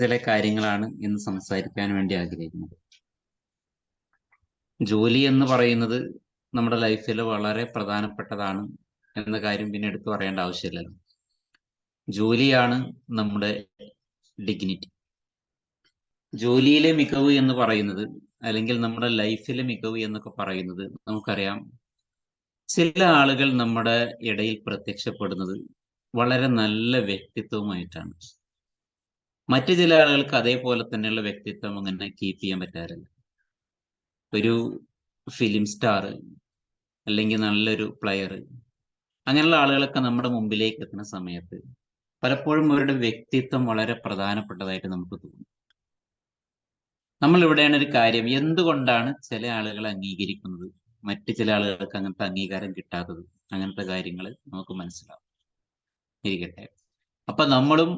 ചില കാര്യങ്ങളാണ് ഇന്ന് സംസാരിക്കാൻ വേണ്ടി ആഗ്രഹിക്കുന്നത്. ജോലി എന്ന് പറയുന്നത് നമ്മുടെ ലൈഫിൽ വളരെ പ്രധാനപ്പെട്ടതാണ് എന്ന കാര്യം പിന്നെ എടുത്തു പറയേണ്ട ആവശ്യമില്ലല്ലോ. ജോലിയാണ് നമ്മുടെ ഡിഗ്നിറ്റി. ജോലിയിലെ മികവ് എന്ന് പറയുന്നത്, അല്ലെങ്കിൽ നമ്മുടെ ലൈഫിലെ മികവ് എന്നൊക്കെ പറയുന്നത്, നമുക്കറിയാം, ചില ആളുകൾ നമ്മുടെ ഇടയിൽ പ്രത്യക്ഷപ്പെടുന്നത് വളരെ നല്ല വ്യക്തിത്വവുമായിട്ടാണ്. മറ്റു ചില ആളുകൾക്ക് അതേപോലെ തന്നെയുള്ള വ്യക്തിത്വം അങ്ങനെ കീപ്പ് ചെയ്യാൻ പറ്റാറില്ല. ഒരു ഫിലിം സ്റ്റാർ അല്ലെങ്കിൽ നല്ലൊരു പ്ലെയർ, അങ്ങനെയുള്ള ആളുകളൊക്കെ നമ്മുടെ മുമ്പിലേക്ക് എത്തുന്ന സമയത്ത് പലപ്പോഴും അവരുടെ വ്യക്തിത്വം വളരെ പ്രധാനപ്പെട്ടതായിട്ട് നമുക്ക് തോന്നും. നമ്മൾ ഇവിടെയാണ് ഒരു കാര്യം, എന്തുകൊണ്ടാണ് ചില ആളുകളെ അംഗീകരിക്കുന്നത്, മറ്റു ചില ആളുകൾക്ക് അങ്ങനത്തെ അംഗീകാരം കിട്ടാത്തത്, അങ്ങനത്തെ കാര്യങ്ങൾ നമുക്ക് മനസ്സിലാവും. ഇരിക്കട്ടെ. അപ്പൊ നമ്മളും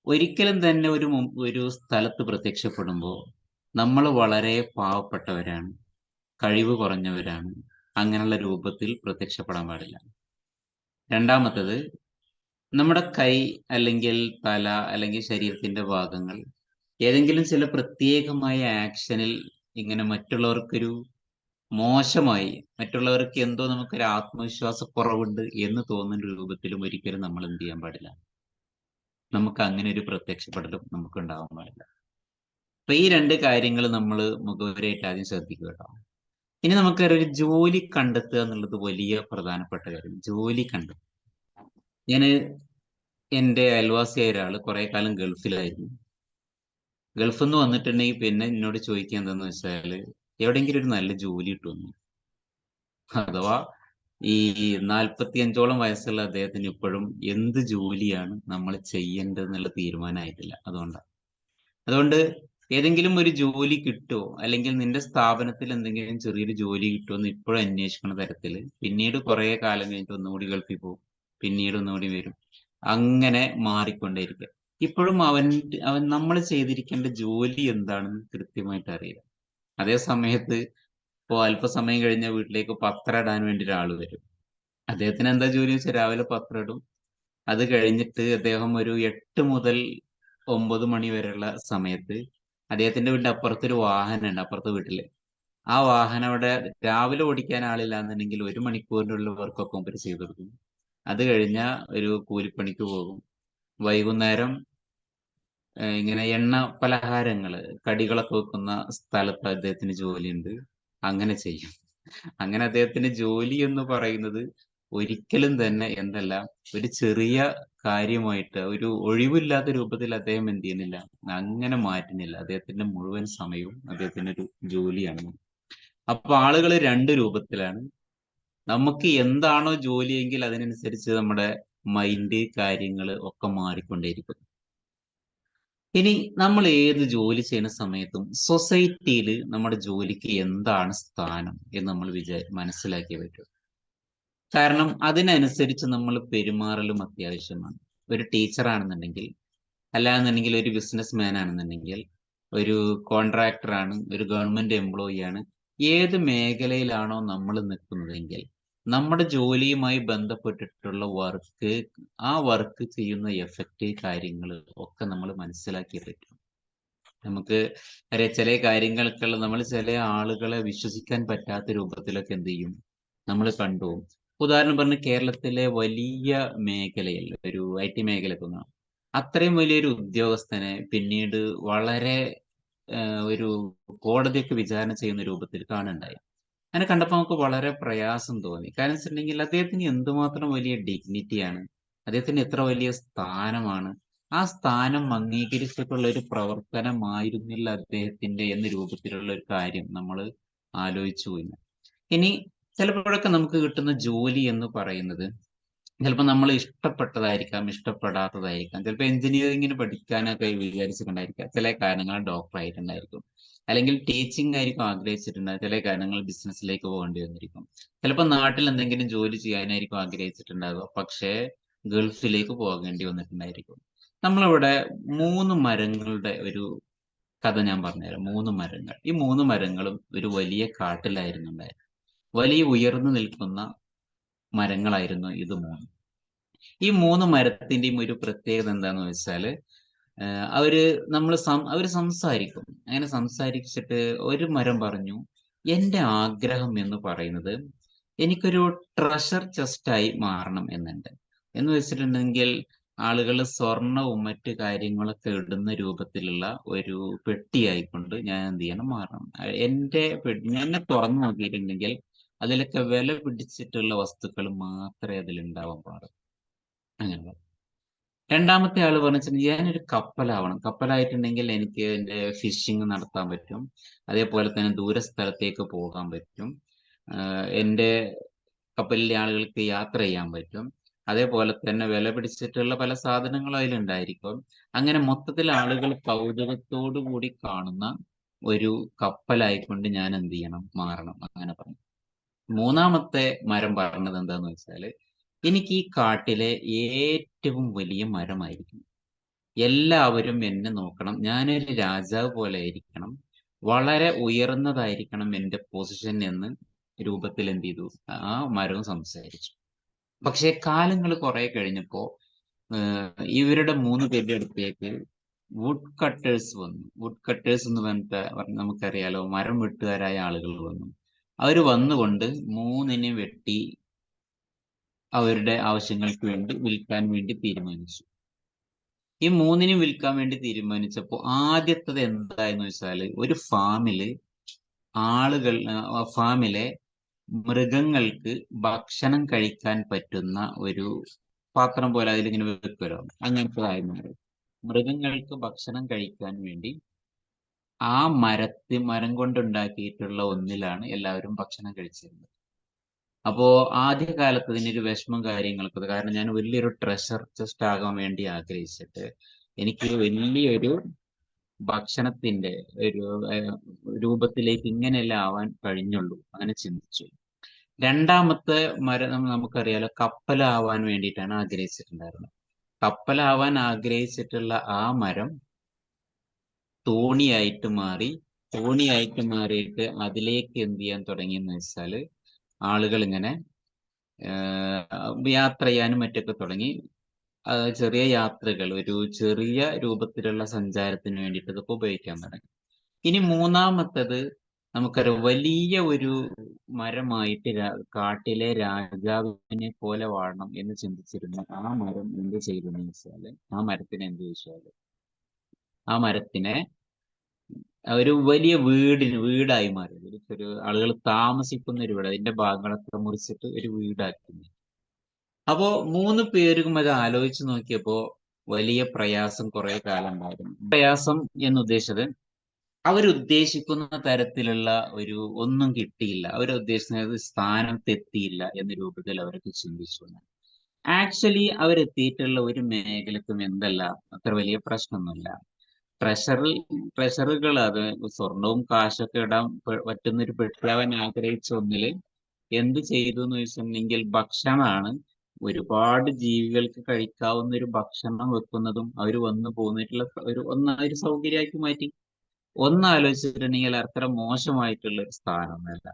ഒരിക്കലും തന്നെ ഒരു സ്ഥലത്ത് പ്രത്യക്ഷപ്പെടുമ്പോൾ നമ്മൾ വളരെ പാവപ്പെട്ടവരാണ്, കഴിവ് കുറഞ്ഞവരാണ്, അങ്ങനെയുള്ള രൂപത്തിൽ പ്രത്യക്ഷപ്പെടാൻ പാടില്ല. രണ്ടാമത്തത്, നമ്മുടെ കൈ അല്ലെങ്കിൽ തല അല്ലെങ്കിൽ ശരീരത്തിന്റെ ഭാഗങ്ങൾ ഏതെങ്കിലും ചില പ്രത്യേകമായ ആക്ഷനിൽ ഇങ്ങനെ മറ്റുള്ളവർക്കൊരു മോശമായി, മറ്റുള്ളവർക്ക് എന്തോ നമുക്കൊരു ആത്മവിശ്വാസ കുറവുണ്ട് എന്ന് തോന്നുന്ന രൂപത്തിലും ഒരിക്കലും നമ്മൾ എന്ത് ചെയ്യാൻ പാടില്ല. നമുക്ക് അങ്ങനെ ഒരു പ്രത്യക്ഷപ്പെടലും നമുക്ക് ഉണ്ടാവാൻ പാടില്ല. അപ്പൊ ഈ രണ്ട് കാര്യങ്ങൾ നമ്മൾ മുഖവരായിട്ട് ആദ്യം ശ്രദ്ധിക്കുക കേട്ടോ. ഇനി നമുക്കൊരു ജോലി കണ്ടെത്തുക എന്നുള്ളത് വലിയ പ്രധാനപ്പെട്ട കാര്യം. ജോലി കണ്ടെത്തുക. ഞാൻ എൻ്റെ അയൽവാസിയായ ഒരാൾ കുറെ കാലം ഗൾഫിലായിരുന്നു. ഗൾഫിൽ നിന്ന് വന്നിട്ടുണ്ടെങ്കിൽ പിന്നെ എന്നോട് ചോദിക്കുക എന്താന്ന് വെച്ചാൽ, എവിടെയെങ്കിലും ഒരു നല്ല ജോലി കിട്ടുമെന്ന്. അഥവാ ഈ 45ഓളം വയസ്സുള്ള അദ്ദേഹത്തിന് ഇപ്പോഴും എന്ത് ജോലിയാണ് നമ്മൾ ചെയ്യേണ്ടതെന്നുള്ള തീരുമാനമായിട്ടില്ല. അതുകൊണ്ട് ഏതെങ്കിലും ഒരു ജോലി കിട്ടുമോ, അല്ലെങ്കിൽ നിന്റെ സ്ഥാപനത്തിൽ എന്തെങ്കിലും ചെറിയൊരു ജോലി കിട്ടുമോ എന്ന് ഇപ്പോഴും അന്വേഷിക്കുന്ന തരത്തിൽ, പിന്നീട് കുറെ കാലം കഴിഞ്ഞിട്ട് ഒന്നുകൂടി ഗൾഫിൽ പോകും, പിന്നീട് ഒന്നുകൂടി വരും, അങ്ങനെ മാറിക്കൊണ്ടേയിരിക്കുക. ഇപ്പോഴും അവൻ നമ്മൾ ചെയ്തിരിക്കേണ്ട ജോലി എന്താണെന്ന് കൃത്യമായിട്ട് അറിയില്ല. അതേ സമയത്ത് ഇപ്പോൾ അല്പസമയം കഴിഞ്ഞ വീട്ടിലേക്ക് പത്രം ഇടാൻ വേണ്ടി ഒരാൾ വരും. അദ്ദേഹത്തിന് എന്താ ജോലി വെച്ചാൽ രാവിലെ പത്രം ഇടും. അത് കഴിഞ്ഞിട്ട് അദ്ദേഹം ഒരു 8 മുതൽ 9 മണി വരെയുള്ള സമയത്ത് അദ്ദേഹത്തിന്റെ വീടിന്റെ അപ്പുറത്തൊരു വാഹനമുണ്ട്, അപ്പുറത്തെ വീട്ടില്. ആ വാഹനം അവിടെ രാവിലെ ഓടിക്കാൻ ആളില്ല എന്നുണ്ടെങ്കിൽ 1 മണിക്കൂറിനുള്ള വർക്കൊക്കെ മുമ്പ് ചെയ്തു കൊടുക്കും. അത് കഴിഞ്ഞാൽ ഒരു കൂലിപ്പണിക്ക് പോകും. വൈകുന്നേരം ഇങ്ങനെ എണ്ണ പലഹാരങ്ങള്, കടികളൊക്കെ വെക്കുന്ന സ്ഥലത്ത് അദ്ദേഹത്തിന് ജോലിയുണ്ട്. അങ്ങനെ ചെയ്യും. അങ്ങനെ അദ്ദേഹത്തിന്റെ ജോലി എന്ന് പറയുന്നത് ഒരിക്കലും തന്നെ എന്തല്ല, ഒരു ചെറിയ കാര്യമായിട്ട്, ഒരു ഒഴിവില്ലാത്ത രൂപത്തിൽ അദ്ദേഹം എന്ത് ചെയ്യുന്നില്ല, അങ്ങനെ മാറ്റുന്നില്ല. അദ്ദേഹത്തിന്റെ മുഴുവൻ സമയവും അദ്ദേഹത്തിന്റെ ഒരു ജോലിയാണ്. അപ്പൊ ആളുകൾ രണ്ട് രൂപത്തിലാണ്. നമുക്ക് എന്താണോ ജോലിയെങ്കിൽ അതിനനുസരിച്ച് നമ്മുടെ മൈൻഡ്, കാര്യങ്ങൾ ഒക്കെ മാറിക്കൊണ്ടേയിരിക്കും. ഇനി നമ്മൾ ഏത് ജോലി ചെയ്യുന്ന സമയത്തും സൊസൈറ്റിയിൽ നമ്മുടെ ജോലിക്ക് എന്താണ് സ്ഥാനം എന്ന് നമ്മൾ മനസ്സിലാക്കിയേ പറ്റൂ. കാരണം അതിനനുസരിച്ച് നമ്മൾ പെരുമാറലും അത്യാവശ്യമാണ്. ഒരു ടീച്ചറാണെന്നുണ്ടെങ്കിൽ, അല്ലാന്നുണ്ടെങ്കിൽ ഒരു ബിസിനസ് മാൻ ആണെന്നുണ്ടെങ്കിൽ, ഒരു കോൺട്രാക്ടർ ആണ്, ഒരു ഗവൺമെന്റ് എംപ്ലോയി ആണ്, ഏത് മേഖലയിലാണോ നമ്മൾ നിൽക്കുന്നതെങ്കിൽ നമ്മുടെ ജോലിയുമായി ബന്ധപ്പെട്ടിട്ടുള്ള വർക്ക്, ആ വർക്ക് ചെയ്യുന്ന എഫക്റ്റ്, കാര്യങ്ങൾ ഒക്കെ നമ്മൾ മനസ്സിലാക്കിയേ പറ്റും. നമുക്ക് അറിയാം, ചില കാര്യങ്ങൾക്കുള്ള നമ്മൾ ചില ആളുകളെ വിശ്വസിക്കാൻ പറ്റാത്ത രൂപത്തിലൊക്കെ എന്ത് ചെയ്യും, നമ്മൾ കണ്ടുപോകും. ഉദാഹരണം പറഞ്ഞ് കേരളത്തിലെ വലിയ മേഖലയിൽ ഒരു IT മേഖലയ്ക്ക് ഒന്നാണ്, അത്രയും വലിയൊരു ഉദ്യോഗസ്ഥനെ പിന്നീട് വളരെ ഒരു കോടതിയൊക്കെ വിചാരണ ചെയ്യുന്ന രൂപത്തിൽ കാണുണ്ടായി. അങ്ങനെ കണ്ടപ്പോൾ നമുക്ക് വളരെ പ്രയാസം തോന്നി. കാരണം വെച്ചിട്ടുണ്ടെങ്കിൽ അദ്ദേഹത്തിന് എന്തുമാത്രം വലിയ ഡിഗ്നിറ്റിയാണ്, അദ്ദേഹത്തിന് എത്ര വലിയ സ്ഥാനമാണ്, ആ സ്ഥാനം അംഗീകരിച്ചിട്ടുള്ള ഒരു പ്രവർത്തനമായിരുന്നില്ല അദ്ദേഹത്തിന്റെ എന്ന രൂപത്തിലുള്ള ഒരു കാര്യം നമ്മൾ ആലോചിച്ചു പോയി. ഇനി ചിലപ്പോഴൊക്കെ നമുക്ക് കിട്ടുന്ന ജോലി എന്ന് പറയുന്നത് ചിലപ്പോൾ നമ്മൾ ഇഷ്ടപ്പെട്ടതായിരിക്കാം, ഇഷ്ടപ്പെടാത്തതായിരിക്കാം. ചിലപ്പോൾ എഞ്ചിനീയറിംഗിന് പഠിക്കാനൊക്കെ വിചാരിച്ചിട്ടുണ്ടായിരിക്കാം, ചില കാരണങ്ങൾ ഡോക്ടർ ആയിട്ടുണ്ടായിരിക്കും. അല്ലെങ്കിൽ ടീച്ചിങ് ആയിരിക്കും ആഗ്രഹിച്ചിട്ടുണ്ടാകും, ചില കാരണങ്ങൾ ബിസിനസ്സിലേക്ക് പോകേണ്ടി വന്നിരിക്കും. ചിലപ്പോൾ നാട്ടിൽ എന്തെങ്കിലും ജോലി ചെയ്യാനായിരിക്കും ആഗ്രഹിച്ചിട്ടുണ്ടാകുക, പക്ഷേ ഗൾഫിലേക്ക് പോകേണ്ടി വന്നിട്ടുണ്ടായിരിക്കും. നമ്മളിവിടെ 3 മരങ്ങളുടെ ഒരു കഥ ഞാൻ പറഞ്ഞുതരാം. 3 മരങ്ങൾ. ഈ 3 മരങ്ങളും ഒരു വലിയ കാട്ടിലായിരുന്നു ഉണ്ടായത്. വലിയ ഉയർന്നു നിൽക്കുന്ന മരങ്ങളായിരുന്നു ഇത് 3. ഈ 3 മരത്തിന്റെയും ഒരു പ്രത്യേകത എന്താന്ന് വെച്ചാല്, അവര് അവര് സംസാരിക്കും. അങ്ങനെ സംസാരിച്ചിട്ട് ഒരു മരം പറഞ്ഞു, എന്റെ ആഗ്രഹം എന്ന് പറയുന്നത് എനിക്കൊരു ട്രഷർ ചെസ്റ്റായി മാറണം എന്നുണ്ട്. എന്ന് വെച്ചിട്ടുണ്ടെങ്കിൽ ആളുകൾ സ്വർണവും മറ്റു കാര്യങ്ങളൊക്കെ ഇടുന്ന രൂപത്തിലുള്ള ഒരു പെട്ടിയായിക്കൊണ്ട് ഞാൻ എന്ത് ചെയ്യണം, മാറണം. എന്റെ ഞാൻ എന്നെ തുറന്നു നോക്കിയിട്ടുണ്ടെങ്കിൽ അതിലൊക്കെ വില പിടിച്ചിട്ടുള്ള വസ്തുക്കൾ മാത്രമേ അതിലുണ്ടാവാൻ പാടുള്ളൂ. അങ്ങനെ രണ്ടാമത്തെ ആള് പറഞ്ഞിട്ടുണ്ടെങ്കിൽ ഞാനൊരു കപ്പലാവണം. കപ്പലായിട്ടുണ്ടെങ്കിൽ എനിക്ക് എൻ്റെ ഫിഷിങ് നടത്താൻ പറ്റും. അതേപോലെ തന്നെ ദൂര സ്ഥലത്തേക്ക് പോകാൻ പറ്റും. എൻ്റെ കപ്പലിലെ ആളുകൾക്ക് യാത്ര ചെയ്യാൻ പറ്റും. അതേപോലെ തന്നെ വില പിടിച്ചിട്ടുള്ള പല സാധനങ്ങളും അതിലുണ്ടായിരിക്കും. അങ്ങനെ മൊത്തത്തിൽ ആളുകൾ കൗതുകത്തോടു കൂടി കാണുന്ന ഒരു കപ്പലായിക്കൊണ്ട് ഞാൻ എന്ത് ചെയ്യണം, മാറണം. അങ്ങനെ പറഞ്ഞു. മൂന്നാമത്തെ മരം പറഞ്ഞത് എന്താന്ന് വെച്ചാല്, എനിക്ക് ഈ കാട്ടിലെ ഏറ്റവും വലിയ മരമായിരിക്കണം. എല്ലാവരും എന്നെ നോക്കണം. ഞാനൊരു രാജാവ് പോലെ ആയിരിക്കണം. വളരെ ഉയർന്നതായിരിക്കണം എന്റെ പൊസിഷൻ എന്ന് രൂപത്തിൽ എന്ത് ചെയ്തു, ആ മരവും സംസാരിച്ചു. പക്ഷേ കാലങ്ങൾ കുറെ കഴിഞ്ഞപ്പോ ഇവരുടെ 3 പേരുടെ അടുത്തേക്ക് വുഡ് കട്ടേഴ്സ് വന്നു. വുഡ് കട്ടേഴ്സ് എന്ന് പറഞ്ഞിട്ട് നമുക്കറിയാലോ, മരം വെട്ടുകാരായ ആളുകൾ വന്നു. അവര് വന്നുകൊണ്ട് 3നെ വെട്ടി അവരുടെ ആവശ്യങ്ങൾക്ക് വേണ്ടി വിൽക്കാൻ വേണ്ടി തീരുമാനിച്ചു. ഈ 3നും വിൽക്കാൻ വേണ്ടി തീരുമാനിച്ചപ്പോ ആദ്യത്തത് എന്തായെന്ന് വെച്ചാല്, ഒരു ഫാമിലെ മൃഗങ്ങൾക്ക് ഭക്ഷണം കഴിക്കാൻ പറ്റുന്ന ഒരു പാത്രം പോലെ അതിലിങ്ങനെ വെക്കുമല്ലോ, അങ്ങനത്തതായിരുന്നു അത്. മൃഗങ്ങൾക്ക് ഭക്ഷണം കഴിക്കാൻ വേണ്ടി ആ മരം കൊണ്ടുണ്ടാക്കിയിട്ടുള്ള ഒന്നിലാണ് എല്ലാവരും ഭക്ഷണം കഴിച്ചിരുന്നത്. അപ്പോ ആദ്യ കാലത്ത് ഇതിനൊരു വിഷമം കാര്യങ്ങളൊക്കെ, കാരണം ഞാൻ വലിയൊരു ട്രഷർ ചെസ്റ്റ് ആകാൻ വേണ്ടി ആഗ്രഹിച്ചിട്ട് എനിക്ക് വലിയൊരു ഭക്ഷണത്തിന്റെ ഒരു രൂപത്തിലേക്ക് ഇങ്ങനെയല്ല ആവാൻ കഴിഞ്ഞുള്ളൂ, അങ്ങനെ ചിന്തിച്ചു. രണ്ടാമത്തെ മരം നമുക്കറിയാലോ, കപ്പലാവാൻ വേണ്ടിയിട്ടാണ് ആഗ്രഹിച്ചിട്ടുണ്ടായിരുന്നത്. കപ്പലാവാൻ ആഗ്രഹിച്ചിട്ടുള്ള ആ മരം തോണിയായിട്ട് മാറിയിട്ട് അതിലേക്ക് എന്ത് ചെയ്യാൻ തുടങ്ങിയെന്ന് വെച്ചാല്, ആളുകൾ ഇങ്ങനെ യാത്ര ചെയ്യാനും മറ്റൊക്കെ തുടങ്ങി. ചെറിയ യാത്രകൾ, ഒരു ചെറിയ രൂപത്തിലുള്ള സഞ്ചാരത്തിന് വേണ്ടിയിട്ട് ഇതൊക്കെ ഉപയോഗിക്കാൻ തുടങ്ങി. ഇനി മൂന്നാമത്തത് നമുക്കറിയാം, വലിയ ഒരു മരമായിട്ട് കാട്ടിലെ രാജാവിനെ പോലെ വാഴണം എന്ന് ചിന്തിച്ചിരുന്ന ആ മരം എന്ത് ചെയ്തെന്ന് വെച്ചാല്, ആ മരത്തിനെ ഒരു വലിയ വീടായി മാറി. ഒരു ആളുകൾ താമസിക്കുന്ന ഒരു വീട്, അതിന്റെ ഭാഗങ്ങളൊക്കെ മുറിച്ചിട്ട് ഒരു വീടാക്കി. അപ്പോ 3 പേരും അത് ആലോചിച്ച് നോക്കിയപ്പോ വലിയ പ്രയാസം കുറെ കാലം ഉണ്ടായിരുന്നു. പ്രയാസം എന്ന് ഉദ്ദേശിച്ചത്, അവരുദ്ദേശിക്കുന്ന തരത്തിലുള്ള ഒരു ഒന്നും കിട്ടിയില്ല, അവരുദ്ദേശിക്കുന്ന സ്ഥാനത്തെത്തിയില്ല എന്ന രൂപത്തിൽ അവരൊക്കെ ചിന്തിച്ചു. ആക്ച്വലി അവരെത്തിയിട്ടുള്ള ഒരു മേഖലക്കും എന്തല്ല, അത്ര വലിയ പ്രശ്നമൊന്നുമില്ല. ട്രഷറുകൾ, അത് സ്വർണവും കാശൊക്കെ ഇടാൻ പറ്റുന്ന ഒരു പെട്ടിയാവാൻ ആഗ്രഹിച്ച ഒന്നില് എന്ത് ചെയ്തു എന്ന് വെച്ചിട്ടുണ്ടെങ്കിൽ, ഭക്ഷണമാണ്. ഒരുപാട് ജീവികൾക്ക് കഴിക്കാവുന്ന ഒരു ഭക്ഷണം വെക്കുന്നതും അവർ വന്നു പോന്നിട്ടുള്ള ഒരു സൗകര്യമാക്കി മാറ്റി. ഒന്നാലോചിച്ചിട്ടുണ്ടെങ്കിൽ അത്ര മോശമായിട്ടുള്ള ഒരു സ്ഥാനമല്ല.